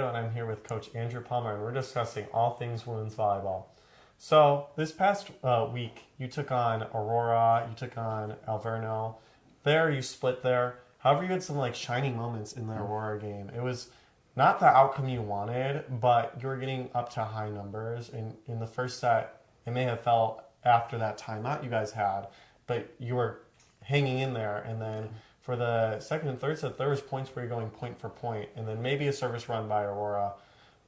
And I'm here with Coach Andrew Palmer, and we're discussing all things women's volleyball. So this past week, you took on Aurora, you took on Alverno. There, you split there. However, you had some shining moments in the Aurora game. It was not the outcome you wanted, but you were getting up to high numbers. In the first set, it may have felt after that timeout you guys had, but you were hanging in there. And then for the second and third set, there was points where you're going point for point, and then maybe a service run by Aurora,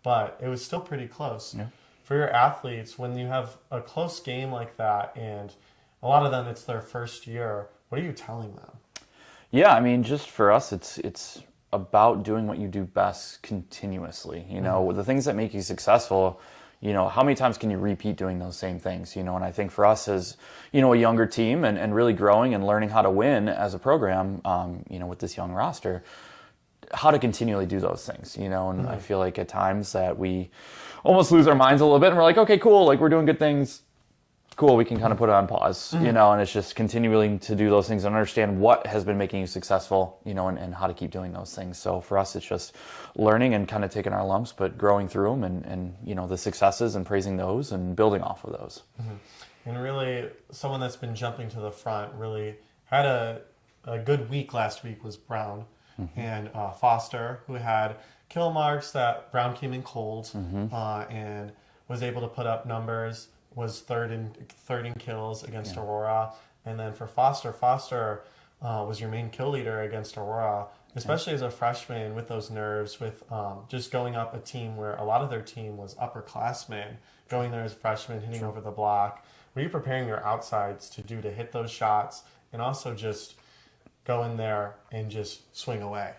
but it was still pretty close. Yeah. For your athletes, when you have a close game like that, and a lot of them, it's their first year, what are you telling them? Yeah, I mean, just for us, it's about doing what you do best continuously. You know, the things that make you successful, how many times can you repeat doing those same things? And I think for us as, a younger team and really growing and learning how to win as a program, with this young roster, how to continually do those things, and I feel like at times that we almost lose our minds a little bit and we're like, okay, cool, we're doing good things. Cool, we can kind of put it on pause, and it's just continuing to do those things and understand what has been making you successful, and how to keep doing those things. So for us, it's just learning and kind of taking our lumps, but growing through them and the successes and praising those and building off of those. And really, someone that's been jumping to the front really had a good week last week was Brown and Foster, who had kill marks that Brown came in cold and was able to put up numbers. Was third in kills against Aurora, and then for Foster was your main kill leader against Aurora, especially as a freshman with those nerves, with just going up a team where a lot of their team was upperclassmen, going there as freshmen, hitting over the block. What are you preparing your outsides to do to hit those shots and also just go in there and just swing away?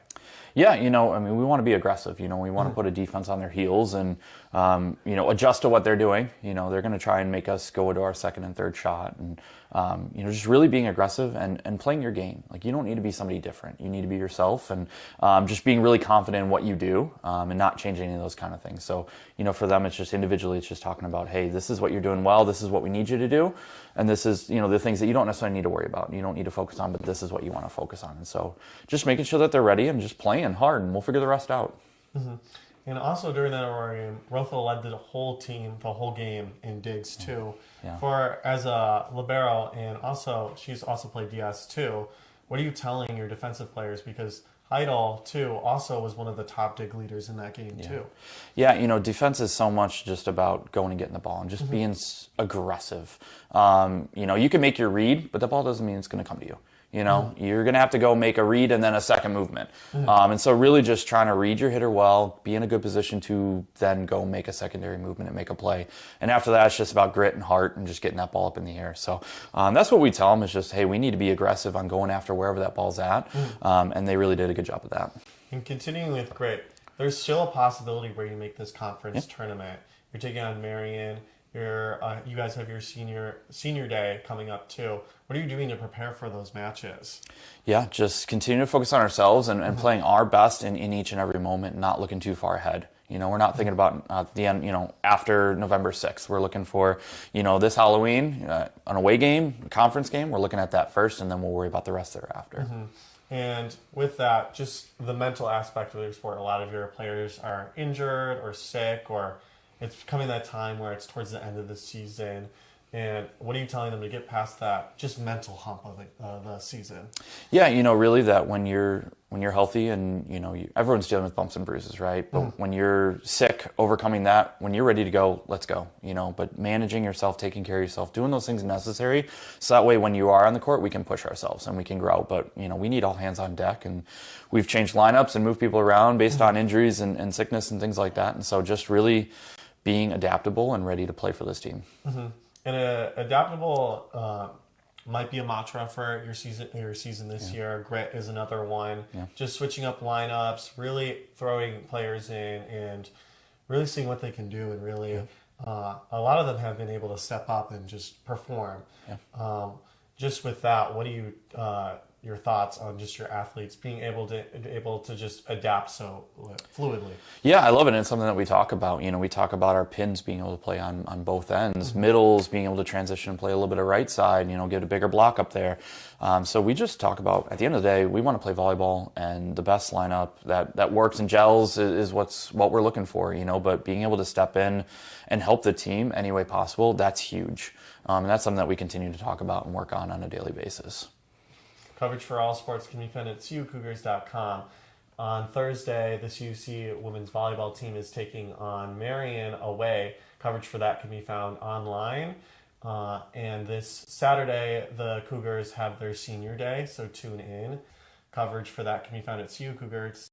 Yeah, we want to be aggressive. We want to put a defense on their heels and, adjust to what they're doing. They're going to try and make us go to our second and third shot and, just really being aggressive and playing your game. You don't need to be somebody different. You need to be yourself and just being really confident in what you do and not changing any of those kind of things. So, for them, it's just individually, it's just talking about, hey, this is what you're doing well. This is what we need you to do. And this is, the things that you don't necessarily need to worry about. You don't need to focus on, but this is what you want to focus on. And so just making sure that they're ready and just playing hard, and we'll figure the rest out. And also during that Aurora game, Rotha led the whole team, the whole game in digs too. For as a libero, and also she's also played DS too. What are you telling your defensive players? Because Heidel too also was one of the top dig leaders in that game too. Yeah, defense is so much just about going and getting the ball and just being aggressive. You can make your read, but the ball doesn't mean it's going to come to you. You're going to have to go make a read and then a second movement. And so really just trying to read your hitter well, be in a good position to then go make a secondary movement and make a play. And after that, it's just about grit and heart and just getting that ball up in the air. So that's what we tell them is just, hey, we need to be aggressive on going after wherever that ball's at. And they really did a good job of that. And continuing with grit, there's still a possibility where you make this conference tournament. You're taking on Marion. You guys have your senior day coming up too. What are you doing to prepare for those matches? Yeah, just continue to focus on ourselves and playing our best in each and every moment, not looking too far ahead. We're not thinking about the end, after November 6th. We're looking for, this Halloween, an away game, a conference game. We're looking at that first, and then we'll worry about the rest thereafter. And with that, just the mental aspect of your sport, a lot of your players are injured or sick, or it's coming that time where it's towards the end of the season. And what are you telling them to get past that just mental hump of the season? Yeah, really that when you're healthy and, everyone's dealing with bumps and bruises, right? But when you're sick, overcoming that, when you're ready to go, let's go, But managing yourself, taking care of yourself, doing those things necessary, so that way when you are on the court, we can push ourselves and we can grow. But, we need all hands on deck, and we've changed lineups and moved people around based on injuries and sickness and things like that. And so just really being adaptable and ready to play for this team. And adaptable might be a mantra for your season this year. Grit is another one. Just switching up lineups, really throwing players in, and really seeing what they can do. And really, a lot of them have been able to step up and just perform. Just with that, what do you your thoughts on just your athletes being able to just adapt so fluidly. Yeah, I love it. And it's something that we talk about. You know, we talk about our pins being able to play on both ends, middles being able to transition and play a little bit of right side, you know, get a bigger block up there. So we just talk about, at the end of the day, we want to play volleyball, and the best lineup that works and gels is what we're looking for, you know, but being able to step in and help the team any way possible, that's huge. And that's something that we continue to talk about and work on a daily basis. Coverage for all sports can be found at CUCougars.com. On Thursday, the CUC women's volleyball team is taking on Marion away. Coverage for that can be found online. And this Saturday, the Cougars have their senior day, so tune in. Coverage for that can be found at CU Cougars.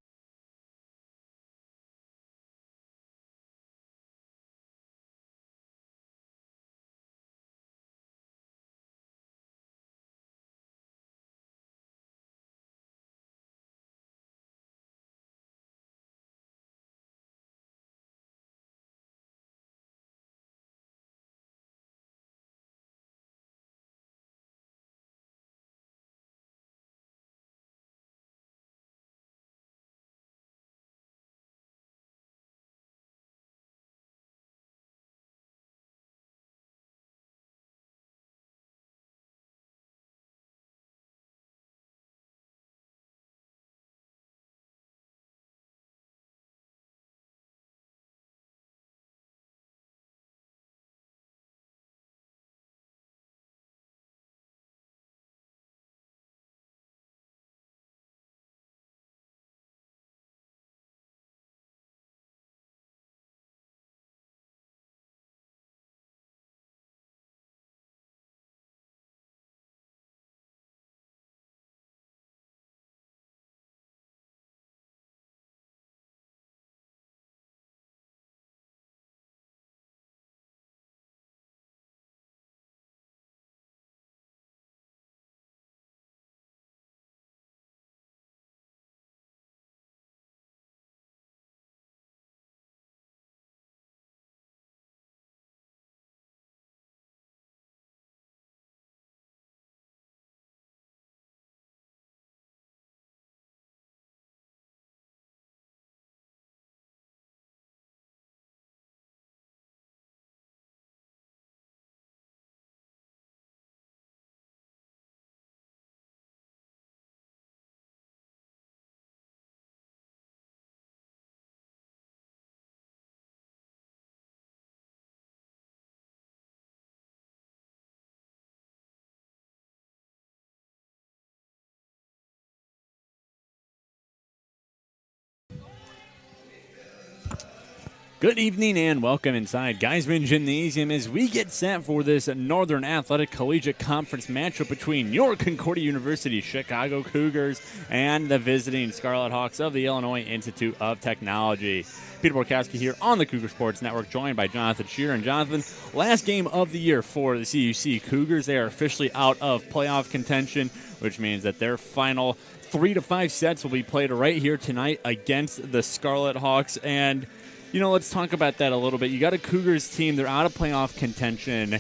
Good evening and welcome inside Geisman Gymnasium as we get set for this Northern Athletic Collegiate Conference matchup between your Concordia University Chicago Cougars and the visiting Scarlet Hawks of the Illinois Institute of Technology. Peter Borkowski here on the Cougar Sports Network, joined by Jonathan Shearer. And Jonathan, last game of the year for the CUC Cougars. They are officially out of playoff contention, which means that their final 3 to 5 sets will be played right here tonight against the Scarlet Hawks. And you know, let's talk about that a little bit. You got a Cougars team. They're out of playoff contention.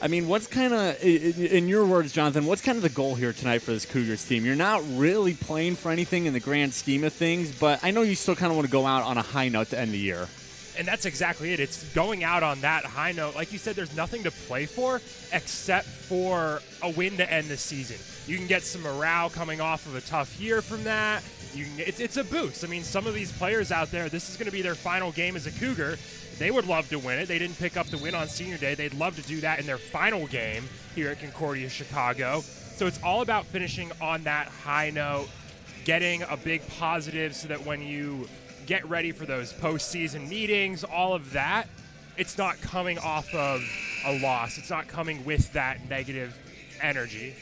I mean, what's kind of, in your words, Jonathan, what's kind of the goal here tonight for this Cougars team? You're not really playing for anything in the grand scheme of things, but I know you still kind of want to go out on a high note to end the year. And that's exactly it. It's going out on that high note. Like you said, there's nothing to play for except for a win to end the season. You can get some morale coming off of a tough year from that. It's a boost. I mean, some of these players out there, this is going to be their final game as a Cougar. They would love to win it. They didn't pick up the win on senior day. They'd love to do that in their final game here at Concordia, Chicago. So it's all about finishing on that high note, getting a big positive so that when you get ready for those postseason meetings, all of that, it's not coming off of a loss. It's not coming with that negative energy.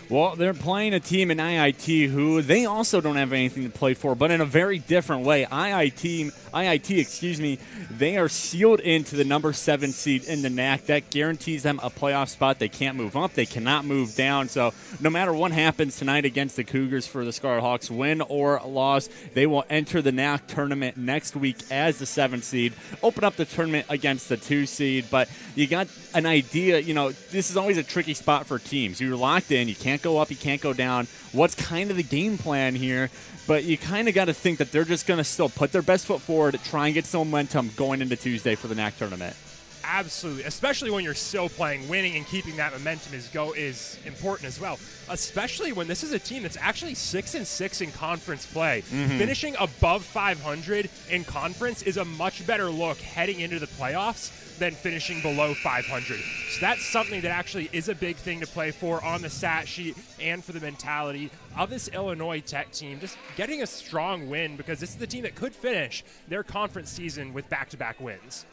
Well, they're playing a team in IIT who they also don't have anything to play for, but in a very different way. IIT, they are sealed into the number 7 seed in the NAC. That guarantees them a playoff spot. They can't move up. They cannot move down. So no matter what happens tonight against the Cougars for the Scarlet Hawks, win or loss, they will enter the NAC tournament next week as the 7 seed, open up the tournament against the 2 seed. But you got an idea, you know, this is always a tricky spot for teams. You're locked in. You can't can't go up, you can't go down. What's kind of the game plan here? But you kind of got to think that they're just going to still put their best foot forward, try and get some momentum going into Tuesday for the NAC tournament. Absolutely, especially when you're still playing. Winning and keeping that momentum is important as well, especially when this is a team that's actually 6-6 in conference play. Finishing above 500 in conference is a much better look heading into the playoffs than finishing below 500. So that's something that actually is a big thing to play for on the stat sheet and for the mentality of this Illinois Tech team. Just getting a strong win, because this is the team that could finish their conference season with back-to-back wins.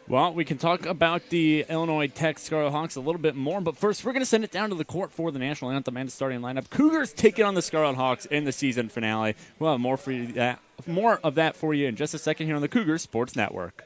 Well, we can talk about the Illinois Tech Scarlet Hawks a little bit more, but first we're going to send it down to the court for the national anthem and starting lineup. Cougars taking on the Scarlet Hawks in the season finale. We'll have more of that for you in just a second here on the Cougars Sports Network.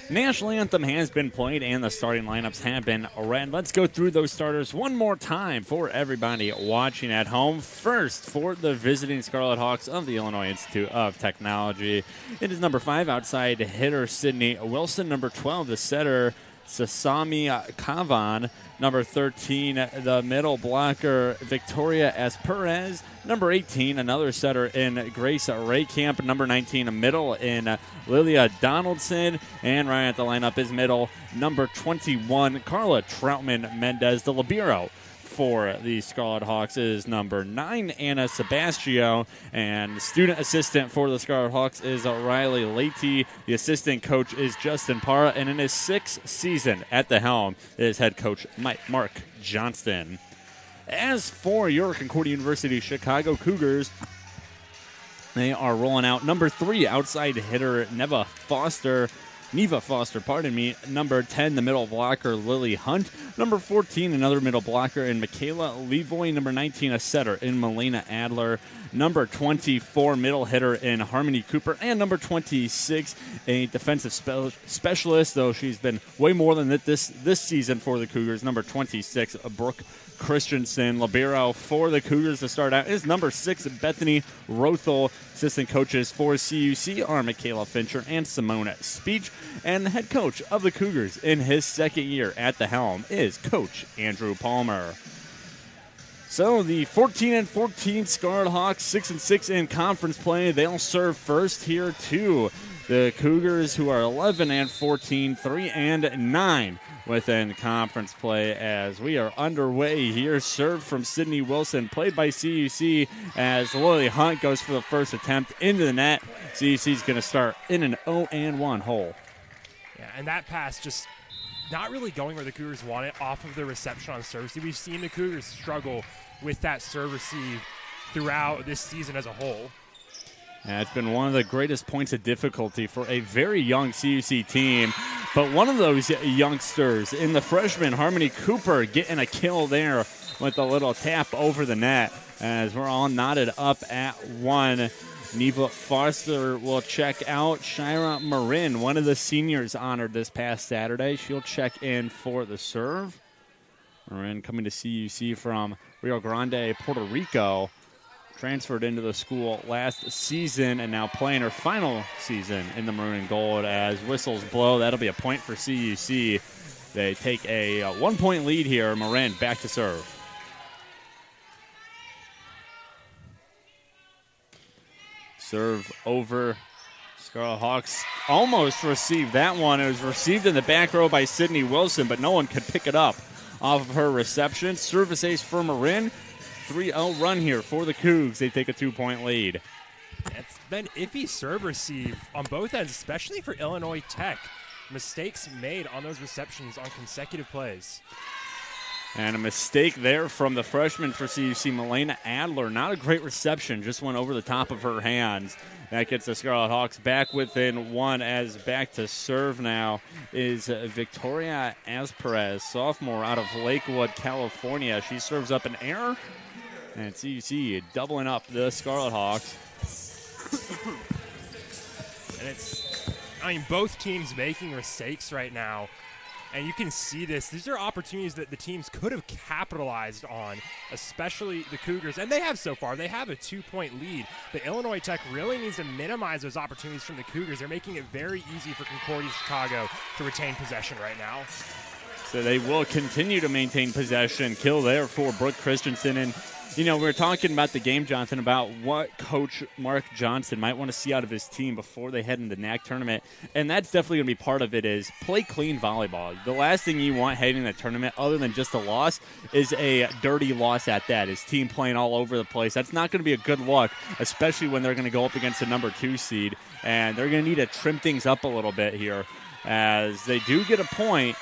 National anthem has been played and the starting lineups have been read. Let's go through those starters one more time for everybody watching at home. First, for the visiting Scarlet Hawks of the Illinois Institute of Technology, it is number 5 outside hitter Sydney Wilson, number 12 the setter Sasami Kavan, number 13 the middle blocker Victoria S. Perez, number 18 another setter in Grace Raycamp, number 19 a middle in Lilia Donaldson, and right at the lineup is middle number 21 Carla Troutman Mendez. The libero for the Scarlet Hawks is number 9, Anna Sebastio, and the student assistant for the Scarlet Hawks is Riley Leite. The assistant coach is Justin Parra, and in his 6th season at the helm is head coach Mark Johnston. As for your Concordia University Chicago Cougars, they are rolling out number 3 outside hitter Neva Foster, number 10, the middle blocker, Lily Hunt, number 14, another middle blocker in Michaela Levoy, number 19, a setter in Melina Adler, number 24, middle hitter in Harmony Cooper, and number 26, a defensive specialist, though she's been way more than this season for the Cougars, number 26, Brooke Christensen. Libero for the Cougars to start out is number 6, Bethany Rothel. Assistant coaches for CUC are Michaela Fincher and Simone Speech. And the head coach of the Cougars in his 2nd year at the helm is Coach Andrew Palmer. So the 14-14 Scarlet Hawks, 6-6 in conference play. They'll serve first here too. The Cougars, who are 11-14, 3-9 within conference play, as we are underway here. Serve from Sydney Wilson, played by CUC, as Lily Hunt goes for the first attempt into the net. CUC is going to start in an 0-1 hole. Yeah, and that pass just not really going where the Cougars want it off of the reception on serve. We've seen the Cougars struggle with that serve receive throughout this season as a whole. Yeah, it's been one of the greatest points of difficulty for a very young CUC team. But one of those youngsters in the freshman, Harmony Cooper, getting a kill there with a little tap over the net, as we're all knotted up at 1. Neva Foster will check out. Shira Marin, one of the seniors honored this past Saturday, she'll check in for the serve. Marin coming to CUC from Rio Grande, Puerto Rico. Transferred into the school last season and now playing her final season in the maroon and gold. As whistles blow, that'll be a point for CUC. They take a 1-point lead here. Marin back to serve. Serve over. Scarlet Hawks almost received that one. It was received in the back row by Sydney Wilson, but no one could pick it up off of her reception. Service ace for Marin. 3-0 run here for the Cougs. They take a 2-point lead. It's been iffy serve receive on both ends, especially for Illinois Tech. Mistakes made on those receptions on consecutive plays. And a mistake there from the freshman for CUC, Melina Adler. Not a great reception, just went over the top of her hands. That gets the Scarlet Hawks back within 1, as back to serve now is Victoria Asperez, sophomore out of Lakewood, California. She serves up an error, and CUC doubling up the Scarlet Hawks. And both teams making mistakes right now. And you can see this. These are opportunities that the teams could have capitalized on, especially the Cougars. And they have so far. They have a 2-point lead. But Illinois Tech really needs to minimize those opportunities from the Cougars. They're making it very easy for Concordia Chicago to retain possession right now. So they will continue to maintain possession. Kill there for Brooke Christensen. And, you know, we were talking about the game, Jonathan, about what Coach Mark Johnson might want to see out of his team before they head into the NAC tournament. And that's definitely going to be part of it, is play clean volleyball. The last thing you want heading into the tournament, other than just a loss, is a dirty loss at that. His team playing all over the place. That's not going to be a good look, especially when they're going to go up against the number 2 seed. And they're going to need to trim things up a little bit here, as they do get a point.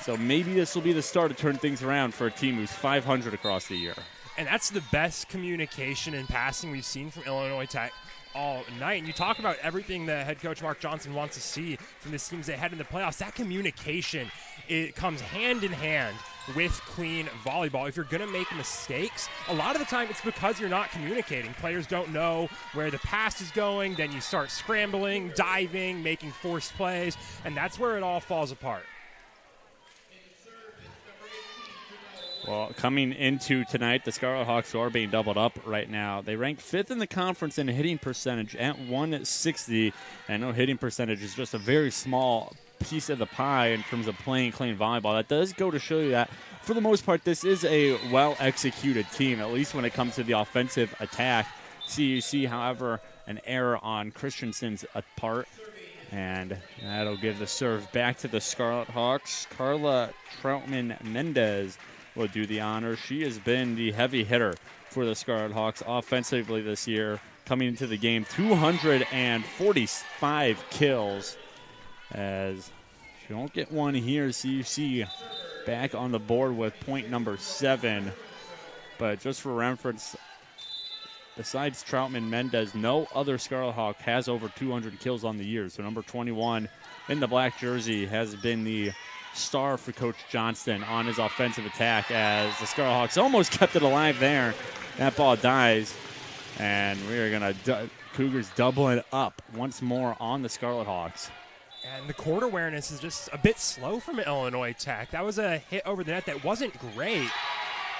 So maybe this will be the start to turn things around for a team who's 500 across the year. And that's the best communication and passing we've seen from Illinois Tech all night. And you talk about everything that head coach Mark Johnson wants to see from this team as they head into the playoffs. That communication, it comes hand in hand with clean volleyball. If you're going to make mistakes, a lot of the time it's because you're not communicating. Players don't know where the pass is going, then you start scrambling, diving, making forced plays, and that's where it all falls apart. Well, coming into tonight, the Scarlet Hawks are being doubled up right now. They rank 5th in the conference in hitting percentage at 160. I know hitting percentage is just a very small piece of the pie in terms of playing clean volleyball. That does go to show you that, for the most part, this is a well-executed team, at least when it comes to the offensive attack. CUC, however, an error on Christensen's part, and that'll give the serve back to the Scarlet Hawks. Carla Troutman-Mendez will do the honor. She has been the heavy hitter for the Scarlet Hawks offensively this year, coming into the game 245 kills. As she won't get one here, CUC back on the board with point number 7. But just for reference, besides Troutman-Mendez, no other Scarlet Hawk has over 200 kills on the year. So number 21 in the black jersey has been the star for Coach Johnston on his offensive attack, as the Scarlet Hawks almost kept it alive there. That ball dies, and we are going to Cougars doubling up once more on the Scarlet Hawks. And the court awareness is just a bit slow from Illinois Tech. That was a hit over the net that wasn't great.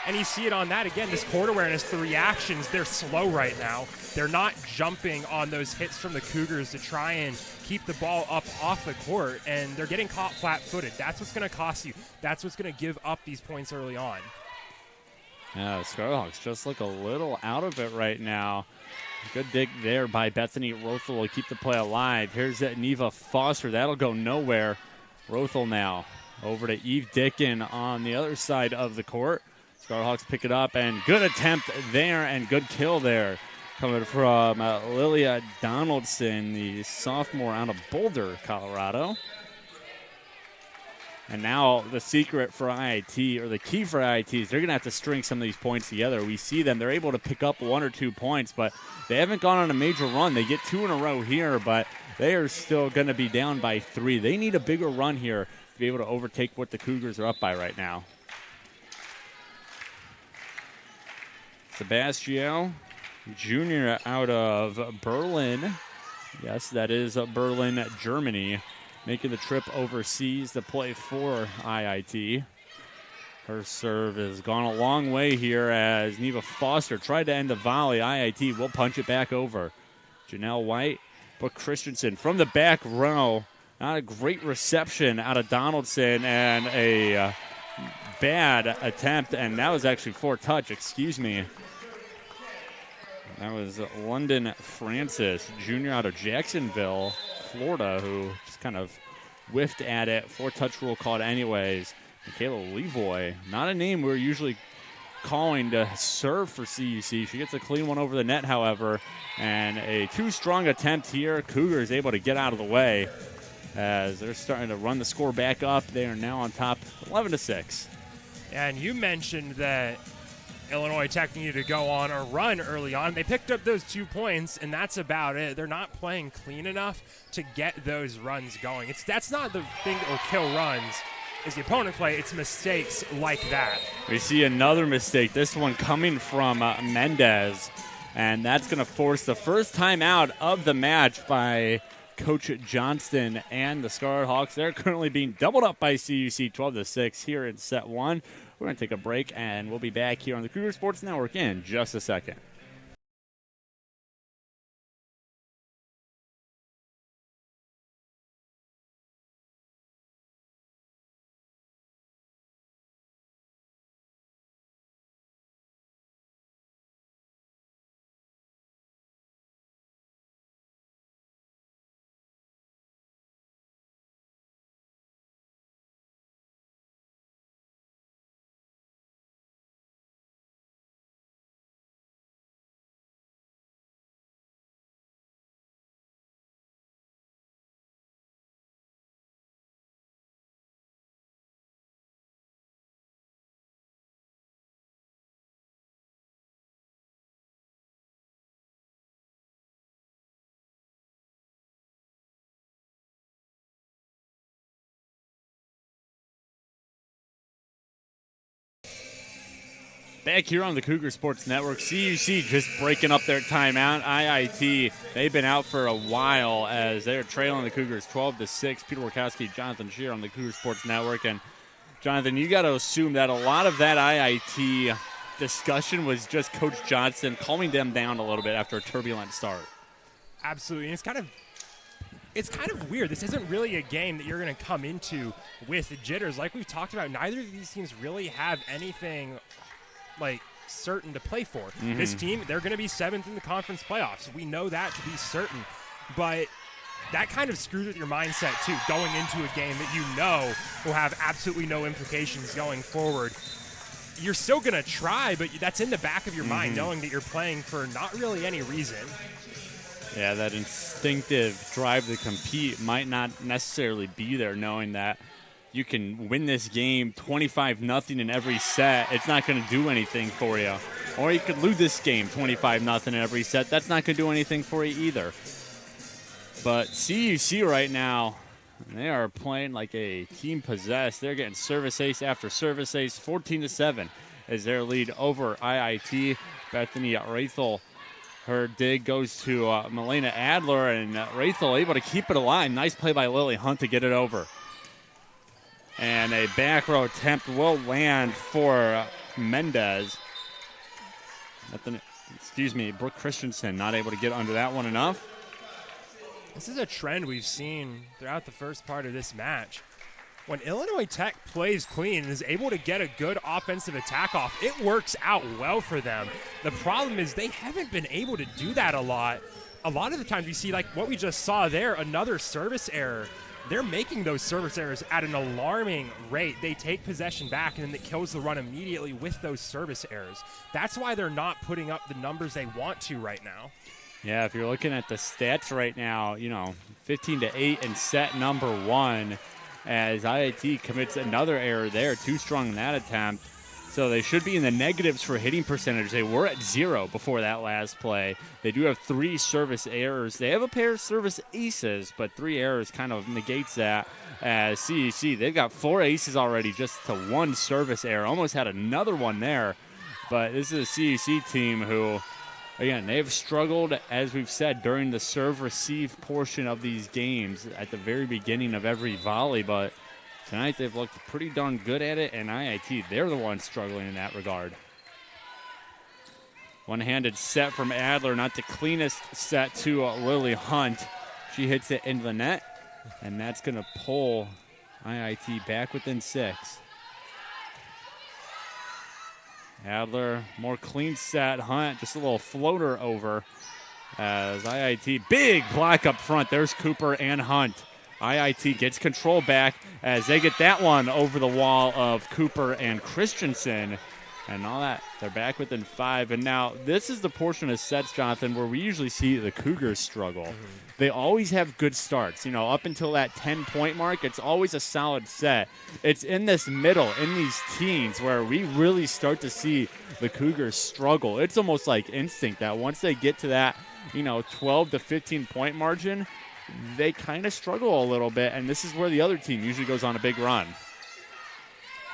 And you see it on that again, this court awareness, the reactions, they're slow right now. They're not jumping on those hits from the Cougars to try and keep the ball up off the court, and they're getting caught flat-footed. That's what's going to cost you. That's what's going to give up these points early on. Yeah, the Scarlet Hawks just look a little out of it right now. Good dig there by Bethany Rothel to keep the play alive. Here's Neva Foster. That'll go nowhere. Rothel now over to Eve Dickin on the other side of the court. Scarlet Hawks pick it up, and good attempt there and good kill there coming from Lilia Donaldson, the sophomore out of Boulder, Colorado. And now the secret for IIT, or the key for IIT, is they're going to have to string some of these points together. We see them. They're able to pick up 1 or 2 points, but they haven't gone on a major run. They get 2 in a row here, but they are still going to be down by 3. They need a bigger run here to be able to overtake what the Cougars are up by right now. Sebastião, junior out of Berlin. Yes, that is Berlin, Germany, making the trip overseas to play for IIT. Her serve has gone a long way here as Neva Foster tried to end the volley. IIT will punch it back over. Janelle White, but Christensen from the back row. Not a great reception out of Donaldson, and a bad attempt, and that was actually 4-touch, excuse me. That was London Francis, junior out of Jacksonville, Florida, who just kind of whiffed at it. 4-touch rule called anyways. Michaela Levoy, not a name we're usually calling to serve for CUC. She gets a clean one over the net, however, and a too strong attempt here. Cougars able to get out of the way as they're starting to run the score back up. They are now on top 11-6. And you mentioned that Illinois Tech needed to go on a run early on. They picked up those 2 points, and that's about it. They're not playing clean enough to get those runs going. That's not the thing that will kill runs, is the opponent play. It's mistakes like that. We see another mistake, this one coming from Mendez, and that's going to force the first time out of the match by Coach Johnston and the Scarlet Hawks. They're currently being doubled up by CUC 12-6 here in set 1. We're going to take a break, and we'll be back here on the Cougar Sports Network in just a second. Back here on the Cougar Sports Network, CUC just breaking up their timeout. IIT, they've been out for a while as they're trailing the Cougars 12-6. Peter Warkowski, Jonathan Shear on the Cougar Sports Network. And Jonathan, you got to assume that a lot of that IIT discussion was just Coach Johnson calming them down a little bit after a turbulent start. Absolutely. And it's kind of weird. This isn't really a game that you're going to come into with jitters. Like we've talked about, neither of these teams really have anything certain to play for. This team, they're going to be 7th in the conference playoffs. We know that to be certain. But that kind of screws with your mindset, too, going into a game that you know will have absolutely no implications going forward. You're still going to try, but that's in the back of your mind, knowing that you're playing for not really any reason. Yeah, that instinctive drive to compete might not necessarily be there, knowing that you can win this game 25-0 in every set. It's not going to do anything for you. Or you could lose this game 25-0 in every set. That's not going to do anything for you either. But CUC right now, they are playing like a team possessed. They're getting service ace after service ace. 14-7 is their lead over IIT. Bethany Rathel, her dig goes to Melena Adler, and Rathel able to keep it alive. Nice play by Lily Hunt to get it over. And a back row attempt will land for Mendez. Brooke Christensen not able to get under that one enough. This is a trend we've seen throughout the first part of this match. When Illinois Tech plays clean and is able to get a good offensive attack off, it works out well for them. The problem is they haven't been able to do that a lot. A lot of the times we see, like what we just saw there, another service error. They're making those service errors at an alarming rate. They take possession back, and then it kills the run immediately with those service errors. That's why they're not putting up the numbers they want to right now. Yeah, if you're looking at the stats right now, 15-8 in set number 1, as IIT commits another error there, too strong in that attempt. So they should be in the negatives for hitting percentage. They were at 0 before that last play. They do have 3 service errors. They have a pair of service aces, but 3 errors kind of negates that. As CUC, they've got 4 aces already just to 1 service error. Almost had another one there. But this is a CUC team who, again, they've struggled, as we've said, during the serve-receive portion of these games at the very beginning of every volley. But tonight they've looked pretty darn good at it, and IIT, they're the ones struggling in that regard. One-handed set from Adler, not the cleanest set to Lily Hunt. She hits it into the net, and that's going to pull IIT back within 6. Adler, more clean set. Hunt, just a little floater over. As IIT, big block up front. There's Cooper and Hunt. IIT gets control back as they get that one over the wall of Cooper and Christensen. And all that, they're back within 5. And now this is the portion of sets, Jonathan, where we usually see the Cougars struggle. They always have good starts. Up until that 10-point mark, it's always a solid set. It's in this middle, in these teens, where we really start to see the Cougars struggle. It's almost like instinct that once they get to that, 12 to 15-point margin, they kind of struggle a little bit, and this is where the other team usually goes on a big run.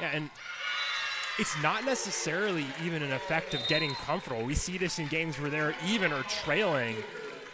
Yeah, and it's not necessarily even an effect of getting comfortable. We see this in games where they're even or trailing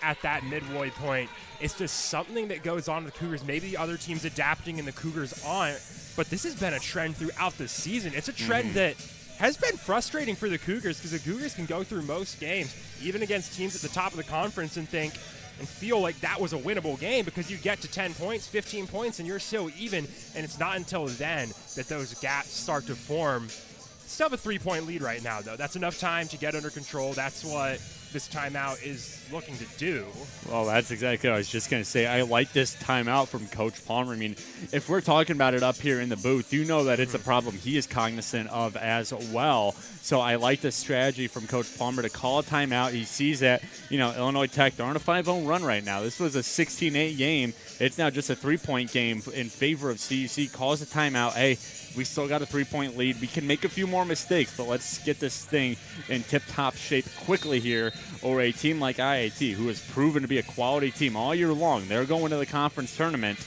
at that midway point. It's just something that goes on with the Cougars. Maybe the other team's adapting and the Cougars aren't, but this has been a trend throughout the season. It's a trend that has been frustrating for the Cougars because the Cougars can go through most games, even against teams at the top of the conference, and feel like that was a winnable game because you get to 10 points, 15 points, and you're still even, and it's not until then that those gaps start to form. Still have a 3-point lead right now, though. That's enough time to get under control. That's what this timeout is looking to do. Well, that's exactly what I was just going to say. I like this timeout from Coach Palmer. I mean, if we're talking about it up here in the booth, you know that it's a problem he is cognizant of as well. So I like the strategy from Coach Palmer to call a timeout. He sees that, Illinois Tech, they're on a 5-0 run right now. This was a 16-8 game. It's now just a 3-point game in favor of CUC. Calls a timeout. Hey, we still got a 3-point lead. We can make a few more mistakes, but let's get this thing in tip-top shape quickly here over a team like IIT, who has proven to be a quality team all year long. They're going to the conference tournament.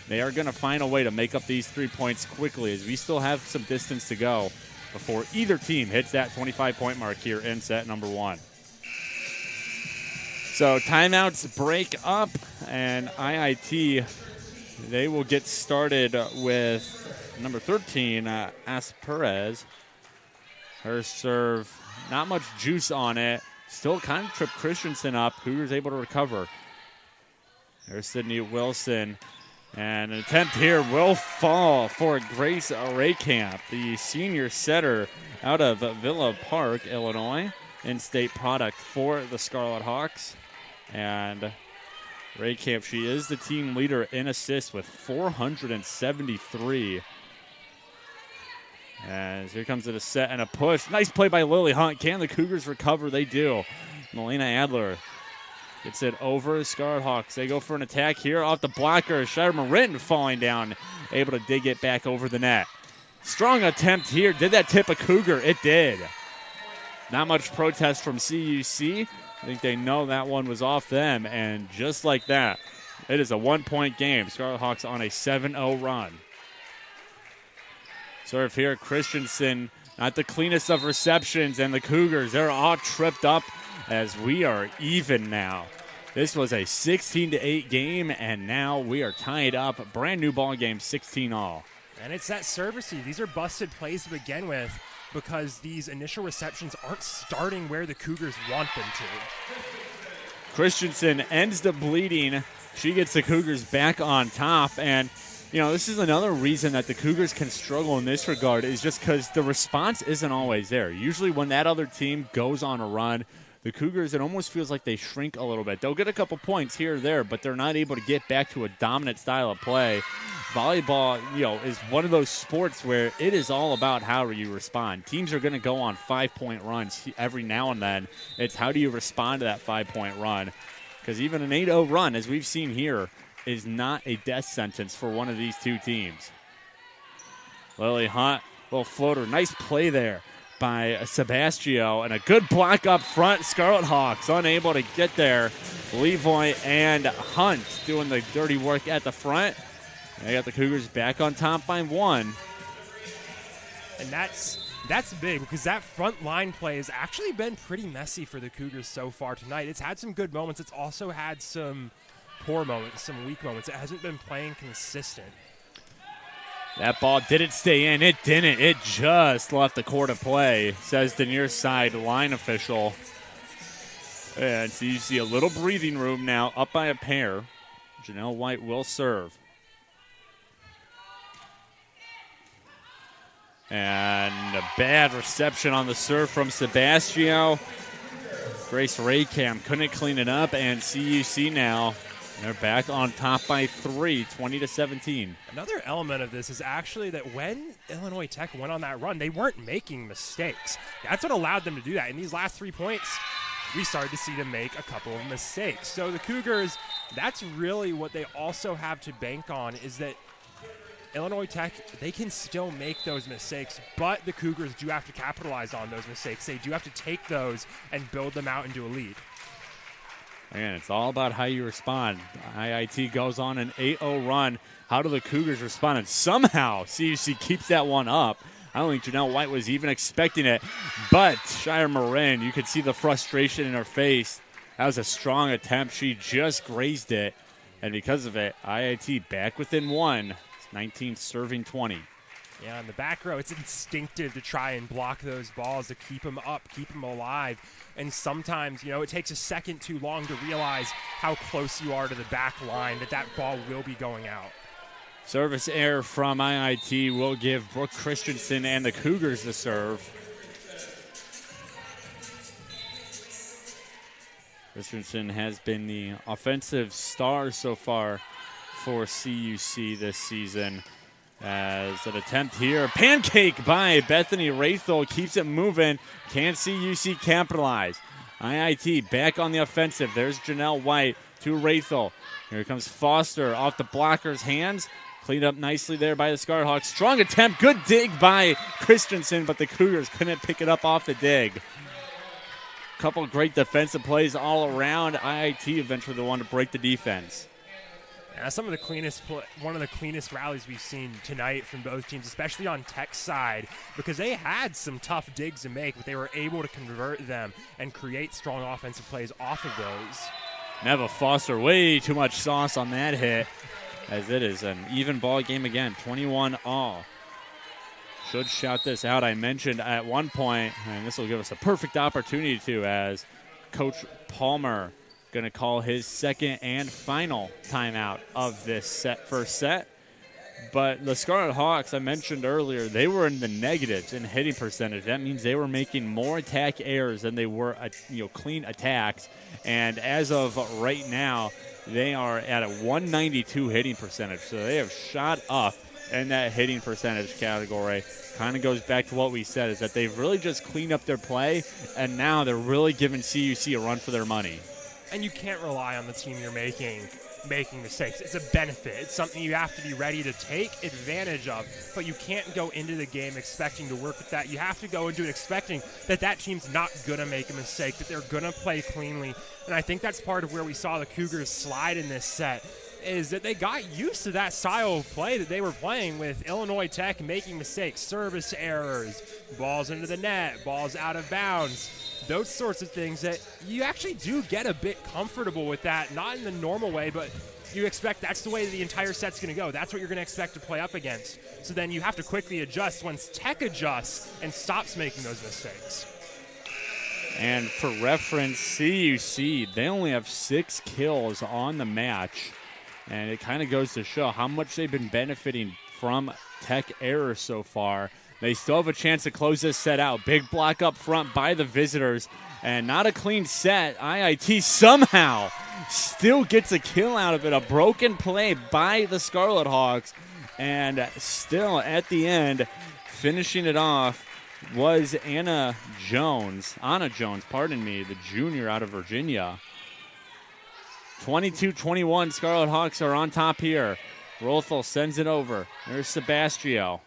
They are going to find a way to make up these 3 points quickly as we still have some distance to go. before either team hits that 25-point mark here in set number 1. So timeouts break up, and IIT, they will get started with number 13, Asperez. Her serve, not much juice on it. Still kind of tripped Christensen up. Cougars able to recover. There's Sydney Wilson. And an attempt here will fall for Grace Raycamp, the senior setter out of Villa Park, Illinois. In-state product for the Scarlet Hawks. And Raycamp, she is the team leader in assists with 473. As here comes it a set and a push. Nice play by Lily Hunt. Can the Cougars recover? They do. Melina Adler gets it over Scarlet Hawks. They go for an attack here off the blocker. Shire Marin falling down, able to dig it back over the net. Strong attempt here. Did that tip a Cougar? It did. Not much protest from CUC. I think they know that one was off them, and just like that, it is a 1-point game. Scarlet Hawks on a 7-0 run. Serve here, Christensen, not the cleanest of receptions, and the Cougars, they're all tripped up as we are even now. This was a 16-8 game, and now we are tied up. Brand new ball game, 16-all. And it's that service. These are busted plays to begin with because these initial receptions aren't starting where the Cougars want them to. Christensen ends the bleeding. She gets the Cougars back on top, and you know, this is another reason that the Cougars can struggle in this regard is just because the response isn't always there. Usually when that other team goes on a run, the Cougars, it almost feels like they shrink a little bit. They'll get a couple points here or there, but they're not able to get back to a dominant style of play. Volleyball, you know, is one of those sports where it is all about how you respond. Teams are going to go on 5-point runs every now and then. It's how do you respond to that 5-point run? Because even an 8-0 run, as we've seen here, is not a death sentence for one of these two teams. Lily Hunt, little floater. Nice play there by Sebastio, and a good block up front. Scarlet Hawks unable to get there. Levoy and Hunt doing the dirty work at the front. They got the Cougars back on top by 1. And that's big because that front line play has actually been pretty messy for the Cougars so far tonight. It's had some good moments. It's also had some poor moments, some weak moments. It hasn't been playing consistent. That ball didn't stay in. It didn't. It just left the court of play, says the near side line official. And so you see a little breathing room now, up by a pair. Janelle White will serve. And a bad reception on the serve from Sebastio. Grace Raycam couldn't clean it up, and CUC now, they're back on top by 3, 20-17. Another element of this is actually that when Illinois Tech went on that run, they weren't making mistakes. That's what allowed them to do that. In these last 3 points, we started to see them make a couple of mistakes. So the Cougars, that's really what they also have to bank on, is that Illinois Tech, they can still make those mistakes, but the Cougars do have to capitalize on those mistakes. They do have to take those and build them out into a lead. And it's all about how you respond. IIT goes on an 8-0 run. How do the Cougars respond? And somehow CUC keeps that one up. I don't think Janelle White was even expecting it. But Shire Marin, you could see the frustration in her face. That was a strong attempt. She just grazed it. And because of it, IIT back within 1. It's 19 serving 20. Yeah, in the back row, it's instinctive to try and block those balls, to keep them up, keep them alive. And sometimes, you know, it takes a second too long to realize how close you are to the back line, that ball will be going out. Service error from IIT will give Brooke Christensen and the Cougars the serve. Christensen has been the offensive star so far for CUC this season. As an attempt here, pancake by Bethany Rathel keeps it moving. Can CUC capitalize? IIT back on the offensive. There's Janelle White to Rathel. Here comes Foster off the blocker's hands. Cleaned up nicely there by the Scarlet Hawks. Strong attempt, good dig by Christensen, but the Cougars couldn't pick it up off the dig. Couple great defensive plays all around. IIT eventually the one to break the defense. Some of the one of the cleanest rallies we've seen tonight from both teams, especially on Tech's side, because they had some tough digs to make, but they were able to convert them and create strong offensive plays off of those. Neva Foster, way too much sauce on that hit, as it is an even ball game again, 21-all. Should shout this out. I mentioned at one point, and this will give us a perfect opportunity to, as Coach Palmer going to call his second and final timeout of this first set. But the Scarlet Hawks, I mentioned earlier, they were in the negatives in hitting percentage. That means they were making more attack errors than they were clean attacks. And as of right now, they are at a 192 hitting percentage. So they have shot up in that hitting percentage category. Kind of goes back to what we said, is that they've really just cleaned up their play, and now they're really giving CUC a run for their money. And you can't rely on the team you're making mistakes. It's a benefit. It's something you have to be ready to take advantage of, but you can't go into the game expecting to work with that. You have to go into it expecting that team's not going to make a mistake, that they're going to play cleanly. And I think that's part of where we saw the Cougars slide in this set, is that they got used to that style of play that they were playing with Illinois Tech, making mistakes, service errors, balls into the net, balls out of bounds, those sorts of things that you actually do get a bit comfortable with that, not in the normal way, but you expect that's the way the entire set's going to go. That's what you're going to expect to play up against. So then you have to quickly adjust once Tech adjusts and stops making those mistakes. And for reference, CUC, they only have 6 kills on the match. And it kind of goes to show how much they've been benefiting from Tech errors so far. They still have a chance to close this set out. Big block up front by the visitors. And not a clean set. IIT somehow still gets a kill out of it. A broken play by the Scarlet Hawks. And still at the end, finishing it off was Anna Jones, the junior out of Virginia. 22-21, Scarlet Hawks are on top here. Rothel sends it over. There's Sebastio.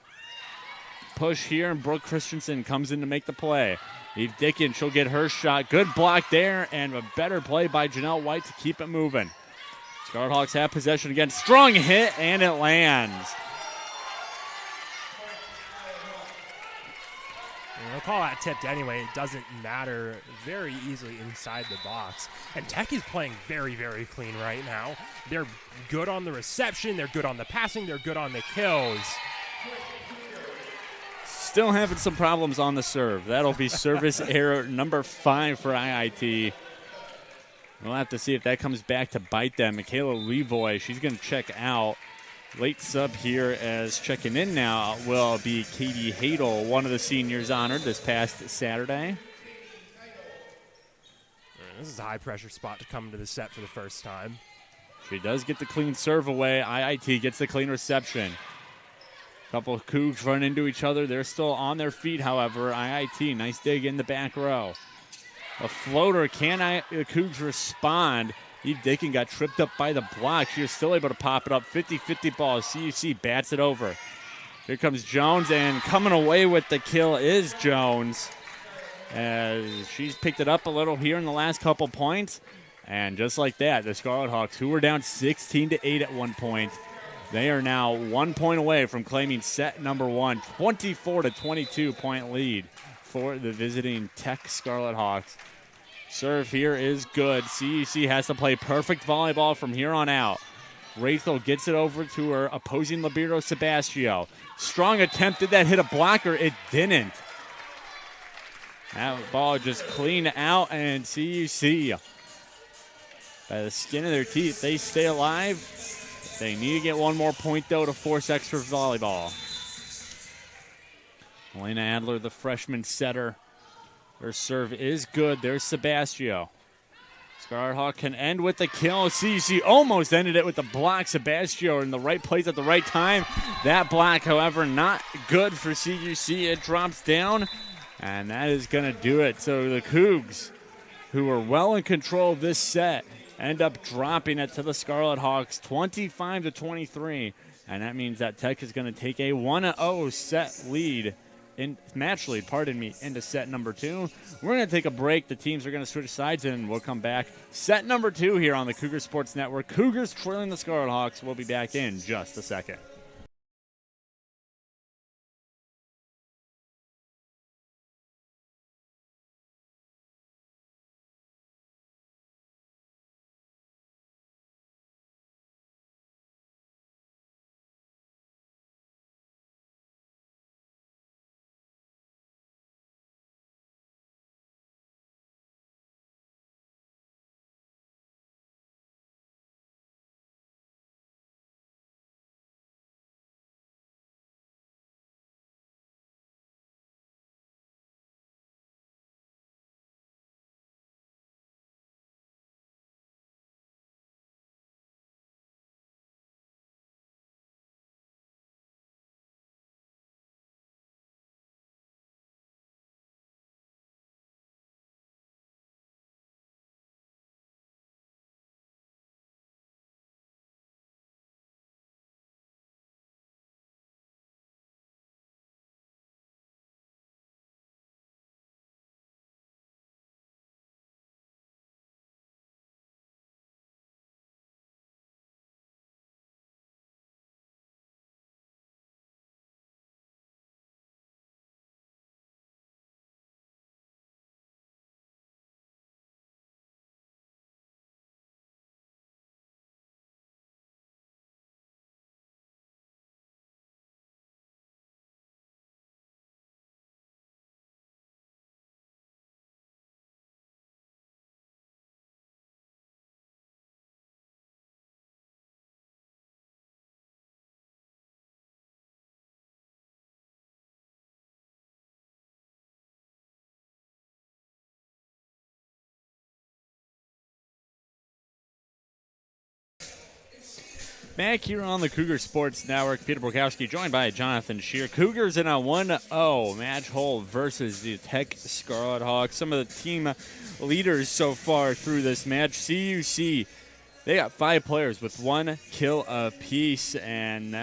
Push here, and Brooke Christensen comes in to make the play. Eve Dickens, she'll get her shot. Good block there, and a better play by Janelle White to keep it moving. Scarlet Hawks have possession again. Strong hit, and it lands. They'll call that tipped anyway. It doesn't matter, very easily inside the box. And Tech is playing very, very clean right now. They're good on the reception. They're good on the passing. They're good on the kills. Still having some problems on the serve. That'll be service error number 5 for IIT. We'll have to see if that comes back to bite them. Michaela Levoy, she's going to check out. Late sub here, as checking in now will be Katie Hadel, one of the seniors honored this past Saturday. This is a high-pressure spot to come into the set for the first time. She does get the clean serve away. IIT gets the clean reception. A couple of Cougs run into each other. They're still on their feet, however. IIT, nice dig in the back row. A floater, can the Cougs respond? Eve Dakin got tripped up by the block. She was still able to pop it up. 50-50 ball. CUC bats it over. Here comes Jones, and coming away with the kill is Jones. As she's picked it up a little here in the last couple points. And just like that, the Scarlet Hawks, who were down 16-8 at one point, they are now 1 point away from claiming set number 1. 24-22 point lead for the visiting Tech Scarlet Hawks. Serve here is good. CUC has to play perfect volleyball from here on out. Rachel gets it over to her opposing libero, Sebastio. Strong attempt. Did that hit a blocker? It didn't. That ball just clean out, and CUC, by the skin of their teeth, they stay alive. They need to get one more point, though, to force extra volleyball. Elena Adler, the freshman setter. Her serve is good. There's Sebastio. Scarlet Hawk can end with the kill. CUC almost ended it with the block. Sebastio in the right place at the right time. That block, however, not good for CUC. It drops down, and that is going to do it. So the Cougs, who were well in control of this set, end up dropping it to the Scarlet Hawks 25-23. And that means that Tech is going to take a 1-0 set lead match lead, into set number 2. We're going to take a break. The teams are going to switch sides, and we'll come back. Set number 2 here on the Cougar Sports Network. Cougars trailing the Scarlet Hawks. We'll be back in just a second. Back here on the Cougar Sports Network, Peter Borkowski joined by Jonathan Shear. Cougars in a 1-0 match hole versus the Tech Scarlet Hawks. Some of the team leaders so far through this match. CUC, they got 5 players with 1 kill apiece, and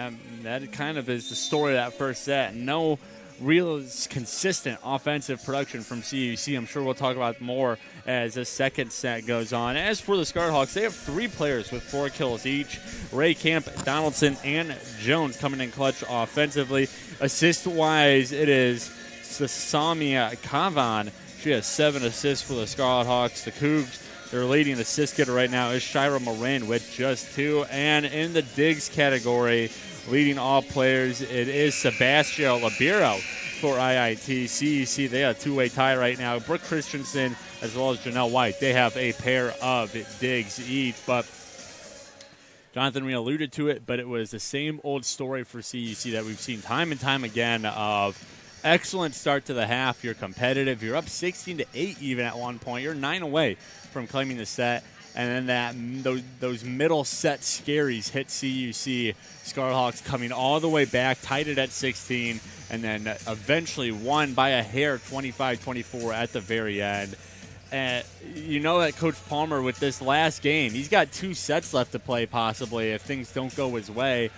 that kind of is the story of that first set. No real consistent offensive production from CUC. I'm sure we'll talk about more as the second set goes on. As for the Scarlet Hawks, they have 3 players with 4 kills each. Ray Camp, Donaldson, and Jones coming in clutch offensively. Assist-wise, it is Sasamia Kavan. She has 7 assists for the Scarlet Hawks. The Cougs, their leading assist getter right now is Shira Marin with just 2. And in the digs category, leading all players, it is Sebastião Libero for IIT. CUC, they have a 2-way tie right now. Brooke Christensen as well as Janelle White, they have a pair of digs each. But Jonathan, we alluded to it, but it was the same old story for CUC that we've seen time and time again of excellent start to the half. You're competitive. You're up 16-8 even at one point. You're 9 away from claiming the set. And then those middle set scaries hit CUC. Scarlet Hawks coming all the way back, tied it at 16, and then eventually won by a hair, 25-24 at the very end. And you know that Coach Palmer, with this last game, he's got 2 sets left to play possibly if things don't go his way.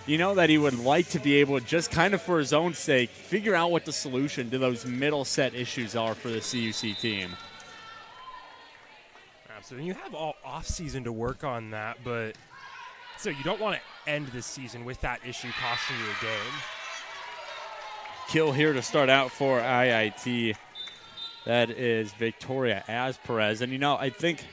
You know that he would like to be able, just kind of for his own sake, figure out what the solution to those middle set issues are for the CUC team. So you have all off-season to work on that, but so you don't want to end the season with that issue costing you a game. Kill here to start out for IIT. That is Victoria Asperez. And, I think